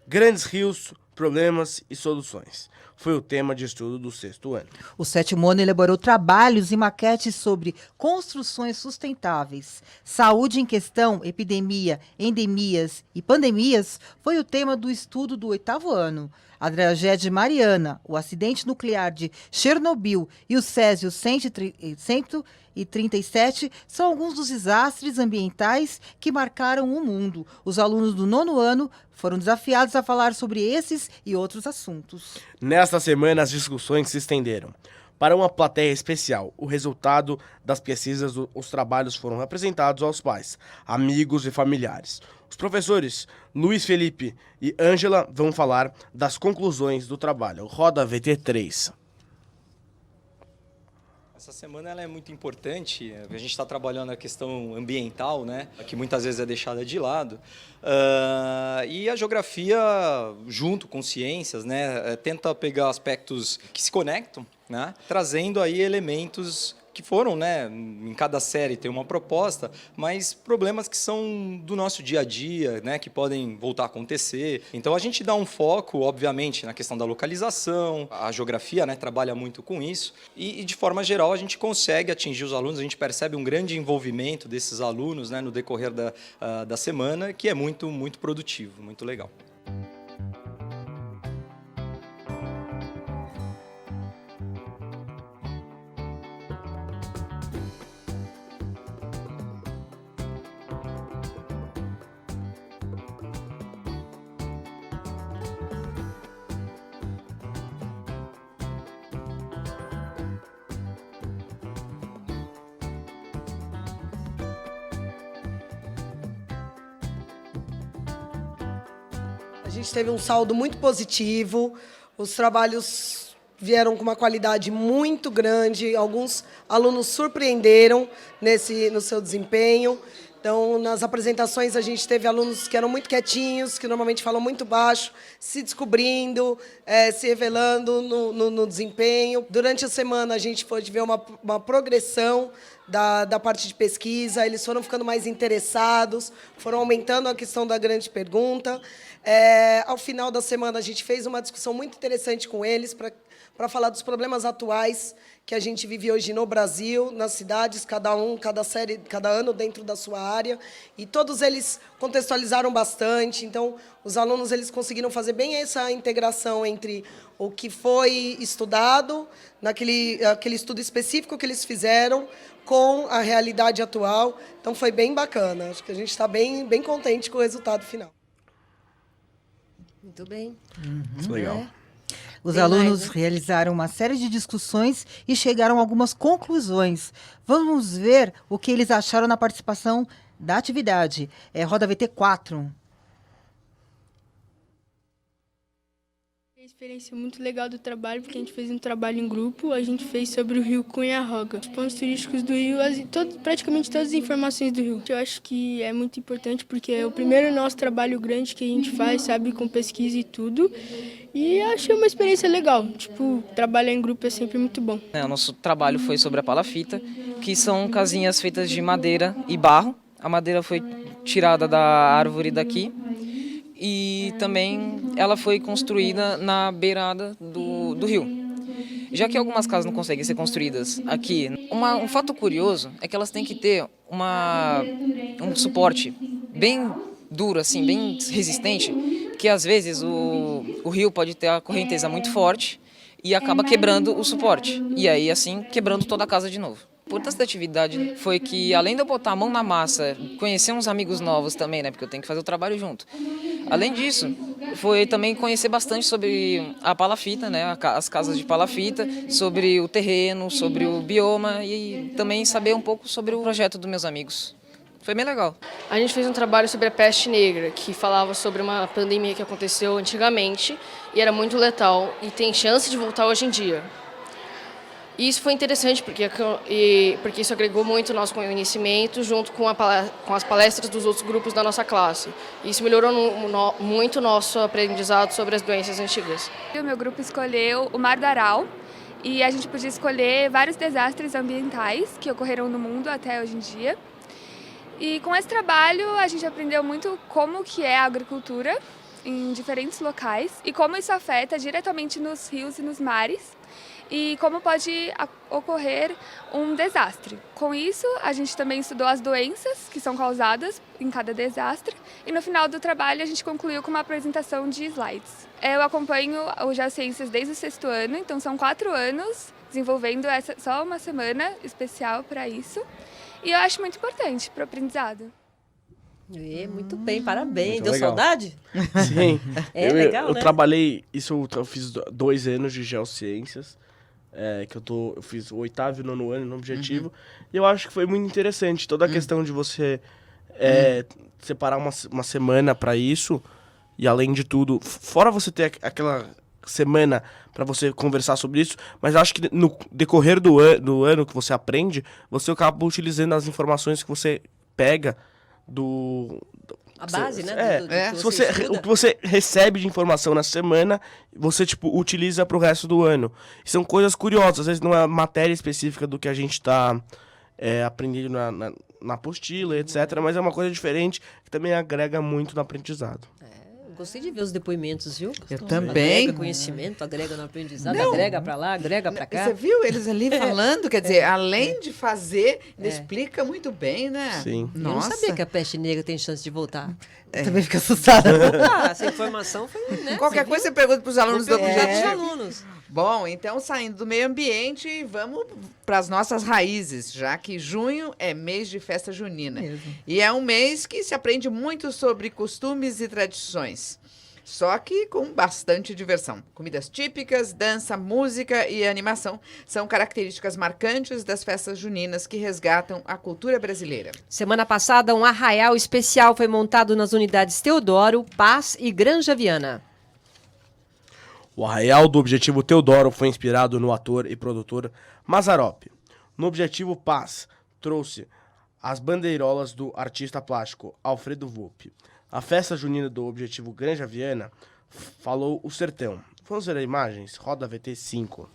Grandes rios, problemas e soluções. Foi o tema de estudo do 6º ano. O 7º ano elaborou trabalhos e maquetes sobre construções sustentáveis. Saúde em questão, epidemia, endemias e pandemias foi o tema do estudo do 8º ano. A tragédia Mariana, o acidente nuclear de Chernobyl e o Césio 137 são alguns dos desastres ambientais que marcaram o mundo. Os alunos do 9º ano foram desafiados a falar sobre esses e outros assuntos. Nesta semana, as discussões se estenderam. Para uma plateia especial, o resultado das pesquisas, os trabalhos foram apresentados aos pais, amigos e familiares. Os professores Luiz Felipe e Ângela vão falar das conclusões do trabalho. Roda VT3. Essa semana ela é muito importante, a gente está trabalhando a questão ambiental, né, que muitas vezes é deixada de lado, e a geografia, junto com ciências, né, tenta pegar aspectos que se conectam, né, trazendo aí elementos que foram, né, em cada série tem uma proposta, mas problemas que são do nosso dia a dia, né, que podem voltar a acontecer. Então a gente dá um foco, obviamente, na questão da localização, a geografia, né, trabalha muito com isso, e de forma geral a gente consegue atingir os alunos, a gente percebe um grande envolvimento desses alunos, né, no decorrer da semana, que é muito, muito produtivo, muito legal. A gente teve um saldo muito positivo, os trabalhos vieram com uma qualidade muito grande, alguns alunos surpreenderam no seu desempenho. Então, nas apresentações, a gente teve alunos que eram muito quietinhos, que normalmente falam muito baixo, se descobrindo, se revelando no desempenho. Durante a semana, a gente pôde ver uma progressão da parte de pesquisa, eles foram ficando mais interessados, foram aumentando a questão da grande pergunta. Ao final da semana, a gente fez uma discussão muito interessante com eles para falar dos problemas atuais que a gente vive hoje no Brasil, nas cidades, cada ano dentro da sua área, e todos eles contextualizaram bastante. Então, os alunos eles conseguiram fazer bem essa integração entre o que foi estudado, aquele estudo específico que eles fizeram, com a realidade atual. Então, foi bem bacana. Acho que a gente está bem, bem contente com o resultado final. Muito bem. Legal. Os Tem alunos mais, né? realizaram uma série de discussões e chegaram a algumas conclusões. Vamos ver o que eles acharam na participação da atividade. Roda VT4. A experiência muito legal do trabalho, porque a gente fez um trabalho em grupo, a gente fez sobre o rio Cunha-Roga. Os pontos turísticos do rio, praticamente todas as informações do rio. Eu acho que é muito importante, porque é o primeiro nosso trabalho grande que a gente faz, sabe, com pesquisa e tudo. E achei uma experiência legal, trabalhar em grupo é sempre muito bom. O nosso trabalho foi sobre a palafita, que são casinhas feitas de madeira e barro. A madeira foi tirada da árvore daqui e também ela foi construída na beirada do rio. Já que algumas casas não conseguem ser construídas aqui, um fato curioso é que elas têm que ter um suporte bem duro, assim, bem resistente, que às vezes o rio pode ter a correnteza muito forte e acaba quebrando o suporte. E aí, assim, quebrando toda a casa de novo. A importância da atividade foi que, além de eu botar a mão na massa, conhecer uns amigos novos também, né, porque eu tenho que fazer o trabalho junto. Além disso, foi também conhecer bastante sobre a palafita, né, as casas de palafita, sobre o terreno, sobre o bioma e também saber um pouco sobre o projeto dos meus amigos. Foi bem legal. A gente fez um trabalho sobre a peste negra, que falava sobre uma pandemia que aconteceu antigamente e era muito letal e tem chance de voltar hoje em dia. E isso foi interessante porque isso agregou muito o nosso conhecimento junto com as palestras dos outros grupos da nossa classe. E isso melhorou muito o nosso aprendizado sobre as doenças antigas. O meu grupo escolheu o Mar do Aral e a gente podia escolher vários desastres ambientais que ocorreram no mundo até hoje em dia. E com esse trabalho a gente aprendeu muito como que é a agricultura em diferentes locais e como isso afeta diretamente nos rios e nos mares. E como pode ocorrer um desastre. Com isso, a gente também estudou as doenças que são causadas em cada desastre e no final do trabalho a gente concluiu com uma apresentação de slides. Eu acompanho o Geociências desde o 6º ano, então são 4 anos desenvolvendo só uma semana especial para isso e eu acho muito importante para o aprendizado. Muito bem, parabéns. Muito Deu legal. saudade? Sim. Legal, eu né? trabalhei, eu fiz 2 anos de Geociências. Que eu fiz o 8º e o 9º ano no objetivo, e eu acho que foi muito interessante toda a questão de você separar uma semana para isso, e além de tudo, fora você ter aquela semana para você conversar sobre isso, mas eu acho que no decorrer do ano que você aprende, você acaba utilizando as informações que você pega A base, né? O que você recebe de informação na semana, você, utiliza pro resto do ano. E são coisas curiosas, às vezes não é matéria específica do que a gente tá aprendendo na apostila, etc. Mas é uma coisa diferente que também agrega muito no aprendizado. Gostei de ver os depoimentos, viu? Eu também. Agrega conhecimento, agrega no aprendizado, agrega pra lá, agrega pra cá. Você viu eles ali falando? Quer dizer, além de fazer, ele explica muito bem, né? Sim. Eu não sabia que a peste negra tem chance de voltar. Também fica assustada. Essa informação foi, né? Qualquer coisa você pergunta para os alunos do objetivo. alunos. Bom, então saindo do meio ambiente, vamos para as nossas raízes, já que junho é mês de festa junina. E é um mês que se aprende muito sobre costumes e tradições. Só que com bastante diversão. Comidas típicas, dança, música e animação são características marcantes das festas juninas que resgatam a cultura brasileira. Semana passada, um arraial especial foi montado nas unidades Teodoro, Paz e Granja Viana. O arraial do Objetivo Teodoro foi inspirado no ator e produtor Mazzaropi. No Objetivo Paz, trouxe as bandeirolas do artista plástico Alfredo Volpi. A festa junina do Objetivo Granja Viana falou o sertão. Vamos ver as imagens? Roda VT 5.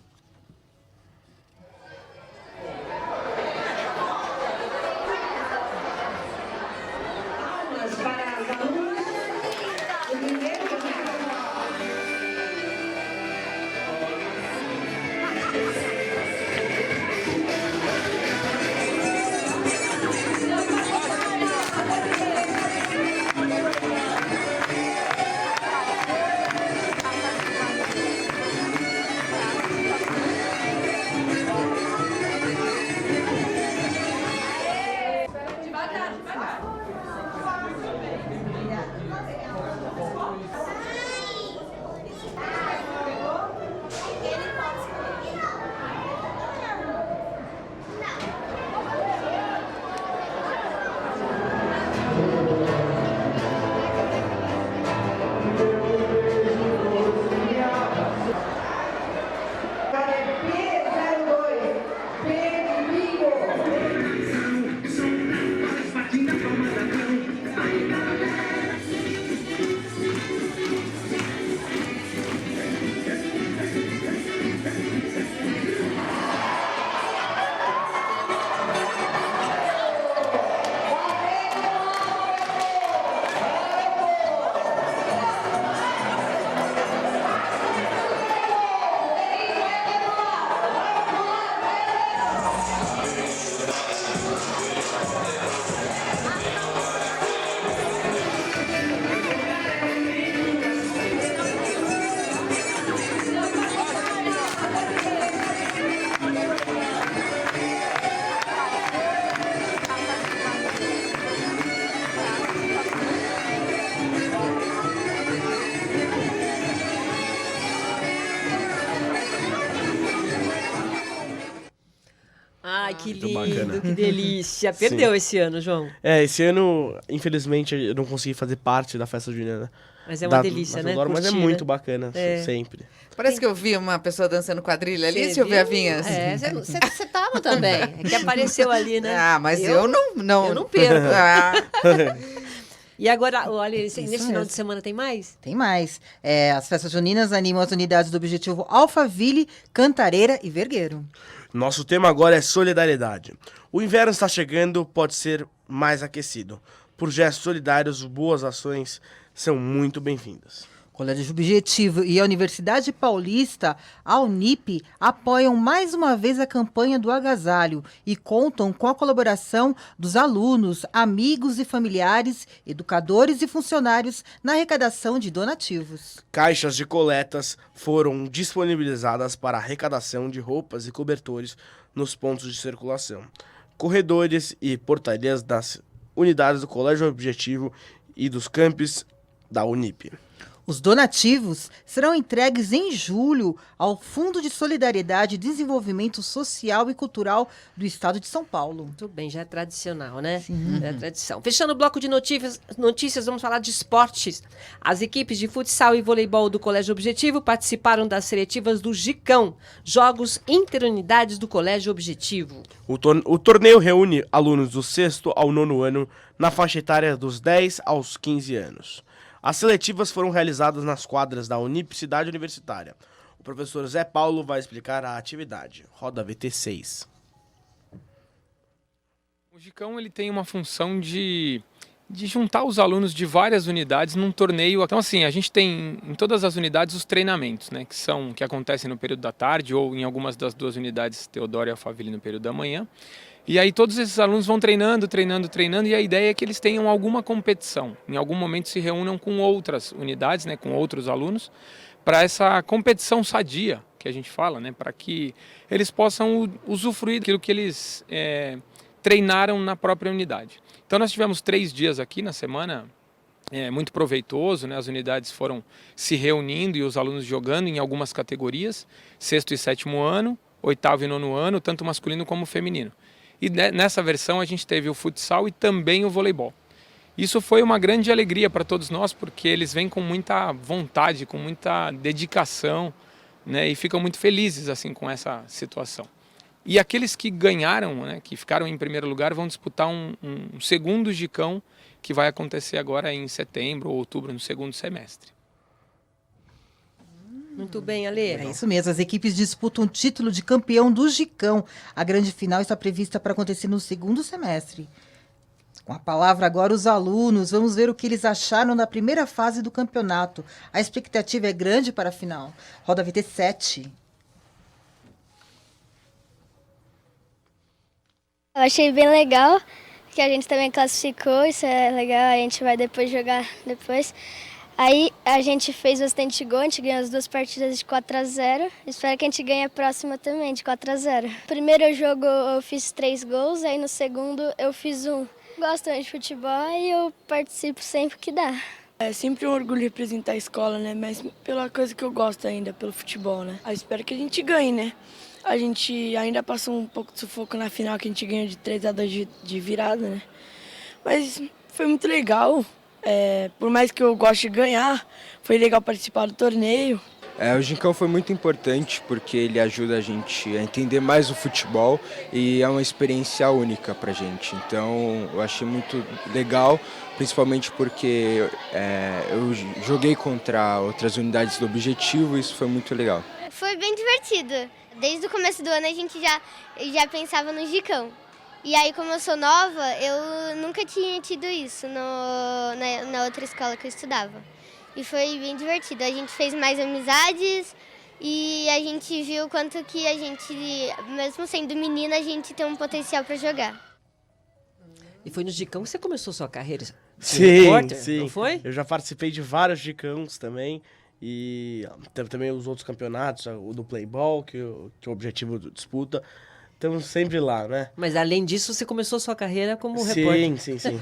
Ai, que Muito lindo, bacana. que delícia. Perdeu esse ano, João. Esse ano, infelizmente, eu não consegui fazer parte da festa junina. Mas é uma delícia, mas né? eu adoro, mas é Curtir, muito né? bacana, É. sempre. Parece que eu vi uma pessoa dançando quadrilha ali, Você Silvia viu? Vinhas. É, você tava também. É que apareceu ali, né? Ah, mas eu não... Eu não perco. Ah. E agora, olha, nesse final mesmo. de semana tem mais? Tem mais. As festas juninas animam as unidades do Objetivo Alphaville, Cantareira e Vergueiro. Nosso tema agora é solidariedade. O inverno está chegando, pode ser mais aquecido. Por gestos solidários, boas ações são muito bem-vindas. O Colégio Objetivo e a Universidade Paulista, a Unip, apoiam mais uma vez a campanha do agasalho e contam com a colaboração dos alunos, amigos e familiares, educadores e funcionários na arrecadação de donativos. Caixas de coletas foram disponibilizadas para arrecadação de roupas e cobertores nos pontos de circulação, corredores e portarias das unidades do Colégio Objetivo e dos campos da Unip. Os donativos serão entregues em julho ao Fundo de Solidariedade e Desenvolvimento Social e Cultural do Estado de São Paulo. Muito bem, já é tradicional, né? É tradição. Fechando o bloco de notícias, vamos falar de esportes. As equipes de futsal e voleibol do Colégio Objetivo participaram das seletivas do Gicão, Jogos Interunidades do Colégio Objetivo. O torneio reúne alunos do 6º ao 9º ano na faixa etária dos 10 aos 15 anos. As seletivas foram realizadas nas quadras da Unip Cidade Universitária. O professor Zé Paulo vai explicar a atividade. Roda VT6. O Gicão ele tem uma função de juntar os alunos de várias unidades num torneio. Então, assim, a gente tem em todas as unidades os treinamentos, né, que acontecem no período da tarde ou em algumas das duas unidades, Teodoro e Alphaville, no período da manhã. E aí todos esses alunos vão treinando, e a ideia é que eles tenham alguma competição. Em algum momento se reúnam com outras unidades, né, com outros alunos, para essa competição sadia, que a gente fala, né, para que eles possam usufruir daquilo que eles treinaram na própria unidade. Então nós tivemos 3 dias aqui na semana, muito proveitoso, né, as unidades foram se reunindo e os alunos jogando em algumas categorias, 6º e 7º ano, 8º e 9º ano, tanto masculino como feminino. E nessa versão a gente teve o futsal e também o voleibol. Isso foi uma grande alegria para todos nós, porque eles vêm com muita vontade, com muita dedicação, né, e ficam muito felizes assim com essa situação. E aqueles que ganharam, né, que ficaram em primeiro lugar, vão disputar um segundo Gicão, que vai acontecer agora em setembro ou outubro, no segundo semestre. Muito bem, Ale. É isso mesmo, as equipes disputam o título de campeão do Gicão. A grande final está prevista para acontecer no segundo semestre. Com a palavra agora os alunos, vamos ver o que eles acharam da primeira fase do campeonato. A expectativa é grande para a final. Roda VT7. Eu achei bem legal, que a gente também classificou, isso é legal, a gente vai depois jogar depois. Aí a gente fez bastante gol, a gente ganhou as 2 partidas de 4-0. Espero que a gente ganhe a próxima também, de 4-0. Primeiro jogo eu fiz 3 gols, aí no segundo eu fiz 1. Gosto de futebol e eu participo sempre que dá. É sempre um orgulho representar a escola, né? Mas pela coisa que eu gosto ainda, pelo futebol, né? Eu espero que a gente ganhe, né? A gente ainda passou um pouco de sufoco na final, que a gente ganhou de 3-2 de virada, né? Mas foi muito legal. Por mais que eu goste de ganhar, foi legal participar do torneio. O Gicão foi muito importante porque ele ajuda a gente a entender mais o futebol e é uma experiência única pra gente. Então eu achei muito legal, principalmente porque eu joguei contra outras unidades do Objetivo e isso foi muito legal. Foi bem divertido. Desde o começo do ano a gente já pensava no Gicão. E aí, como eu sou nova, eu nunca tinha tido isso na outra escola que eu estudava. E foi bem divertido. A gente fez mais amizades e a gente viu quanto que a gente, mesmo sendo menina, a gente tem um potencial para jogar. E foi no Gicão que você começou sua carreira? Sim, repórter, sim. não foi? Eu já participei de vários Gicãos também. E também os outros campeonatos, o do Playball, que o Objetivo disputa. Estamos sempre lá, né? Mas além disso, você começou sua carreira como repórter. Sim.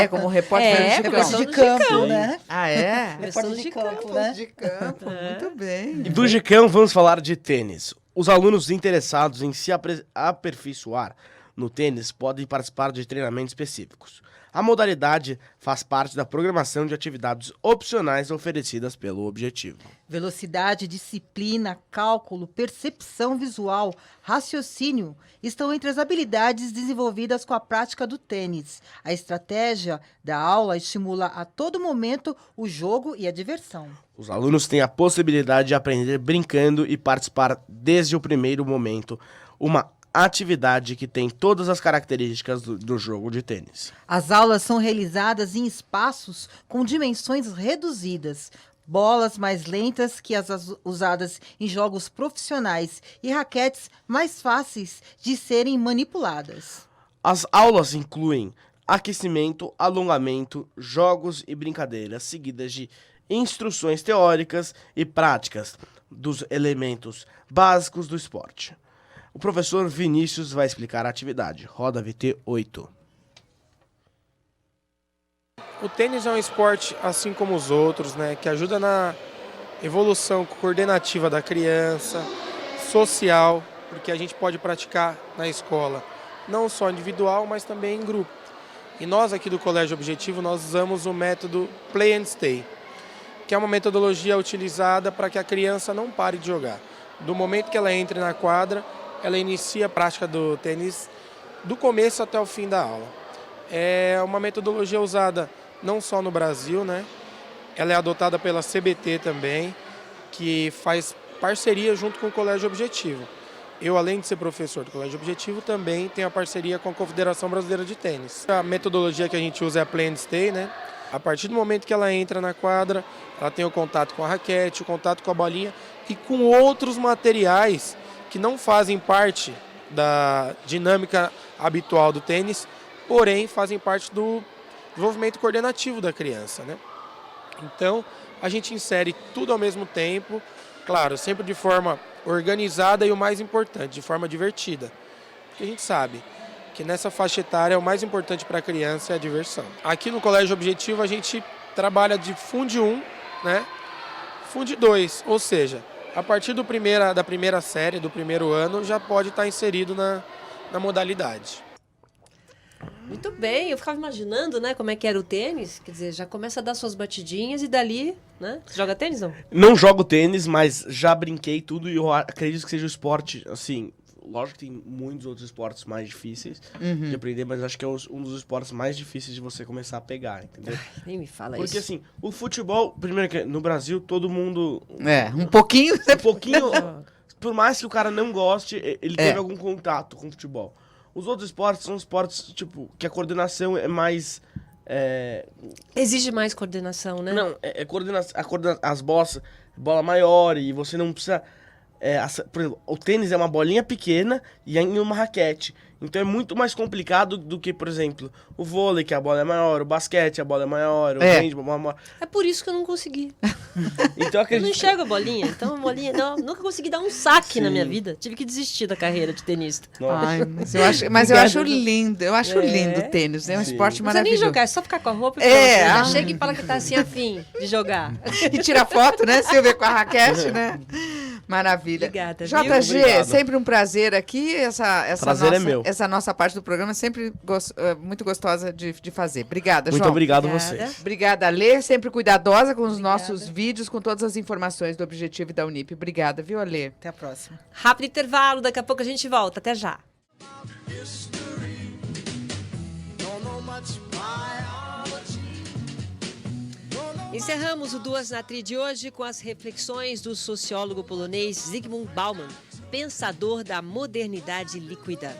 Como repórter de campo, né? Ah, é? Repórter de campo, né? De campo, muito bem. E do Gicão, vamos falar de tênis. Os alunos interessados em se aperfeiçoar no tênis podem participar de treinamentos específicos. A modalidade faz parte da programação de atividades opcionais oferecidas pelo Objetivo. Velocidade, disciplina, cálculo, percepção visual, raciocínio estão entre as habilidades desenvolvidas com a prática do tênis. A estratégia da aula estimula a todo momento o jogo e a diversão. Os alunos têm a possibilidade de aprender brincando e participar desde o primeiro momento, uma atividade que tem todas as características do jogo de tênis. As aulas são realizadas em espaços com dimensões reduzidas, bolas mais lentas que as usadas em jogos profissionais e raquetes mais fáceis de serem manipuladas. As aulas incluem aquecimento, alongamento, jogos e brincadeiras, seguidas de instruções teóricas e práticas dos elementos básicos do esporte. O professor Vinícius vai explicar a atividade. Roda VT 8. O tênis é um esporte, assim como os outros, né, que ajuda na evolução coordenativa da criança, social, porque a gente pode praticar na escola, não só individual, mas também em grupo. E nós aqui do Colégio Objetivo, nós usamos o método Play and Stay, que é uma metodologia utilizada para que a criança não pare de jogar. Do momento que ela entre na quadra, ela inicia a prática do tênis do começo até o fim da aula. É uma metodologia usada não só no Brasil, né? Ela é adotada pela CBT também, que faz parceria junto com o Colégio Objetivo. Eu, além de ser professor do Colégio Objetivo, também tenho a parceria com a Confederação Brasileira de Tênis. A metodologia que a gente usa é a Play and Stay, né? A partir do momento que ela entra na quadra, ela tem o contato com a raquete, o contato com a bolinha e com outros materiais que não fazem parte da dinâmica habitual do tênis, porém fazem parte do desenvolvimento coordenativo da criança, né? Então, a gente insere tudo ao mesmo tempo, claro, sempre de forma organizada e o mais importante, de forma divertida. Porque a gente sabe que nessa faixa etária o mais importante para a criança é a diversão. Aqui no Colégio Objetivo a gente trabalha de Fund 1, né? Fund 2, ou seja, a partir da primeira série, do primeiro ano, já pode estar inserido na modalidade. Muito bem, eu ficava imaginando, né, como é que era o tênis. Quer dizer, já começa a dar suas batidinhas e dali, né? Você joga tênis, não? Não jogo tênis, mas já brinquei tudo e eu acredito que seja o esporte, assim, lógico que tem muitos outros esportes mais difíceis de aprender, mas acho que é um dos esportes mais difíceis de você começar a pegar, entendeu? Nem me fala Porque, isso. assim, o futebol, primeiro que no Brasil, todo mundo... Um pouquinho... Um pouquinho... Por mais que o cara não goste, ele teve algum contato com o futebol. Os outros esportes são esportes, tipo, que a coordenação é mais... Exige mais coordenação, né? Não, as bola maior e você não precisa... por exemplo, o tênis é uma bolinha pequena e em uma raquete. Então é muito mais complicado do que, por exemplo, o vôlei, que a bola é maior, o basquete, a bola é maior, o handball, maior. É por isso que eu não consegui. Então, eu não enxergo a bolinha. Então, a bolinha... Não, nunca consegui dar um saque na minha vida. Tive que desistir da carreira de tenista. Ai, mas eu acho lindo. Eu acho lindo o tênis. É um esporte maravilhoso. Não precisa nem jogar, é só ficar com a roupa e pronto. Chega e fala que tá assim, afim de jogar. E tira foto, né, Silvia, com a raquete, né? Maravilha. Obrigada. JG, Obrigado. sempre um prazer aqui. Prazer nossa, é meu. Essa nossa parte do programa é sempre muito gostosa de fazer. Obrigada, Muito João. obrigado a vocês. Obrigada, Alê. Sempre cuidadosa com os nossos vídeos, com todas as informações do Objetivo e da Unip. Obrigada, viu, Alê? Até a próxima. Rápido intervalo, daqui a pouco a gente volta. Até já. Encerramos o Duas na Tri de hoje com as reflexões do sociólogo polonês Zygmunt Bauman, pensador da modernidade líquida.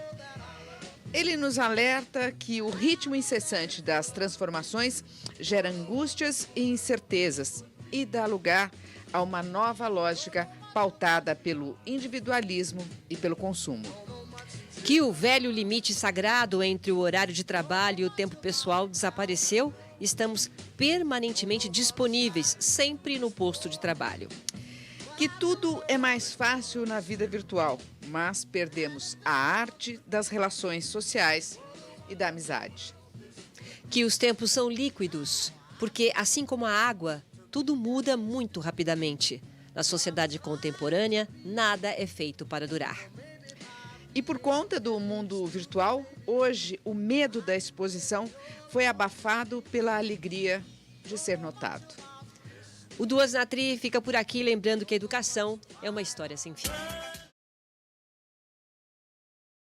Ele nos alerta que o ritmo incessante das transformações gera angústias e incertezas e dá lugar a uma nova lógica pautada pelo individualismo e pelo consumo. Que o velho limite sagrado entre o horário de trabalho e o tempo pessoal desapareceu, estamos permanentemente disponíveis, sempre no posto de trabalho. Que tudo é mais fácil na vida virtual, mas perdemos a arte das relações sociais e da amizade. Que os tempos são líquidos, porque, assim como a água, tudo muda muito rapidamente. Na sociedade contemporânea, nada é feito para durar. E por conta do mundo virtual, hoje o medo da exposição foi abafado pela alegria de ser notado. O Duas na Tri fica por aqui, lembrando que a educação é uma história sem fim.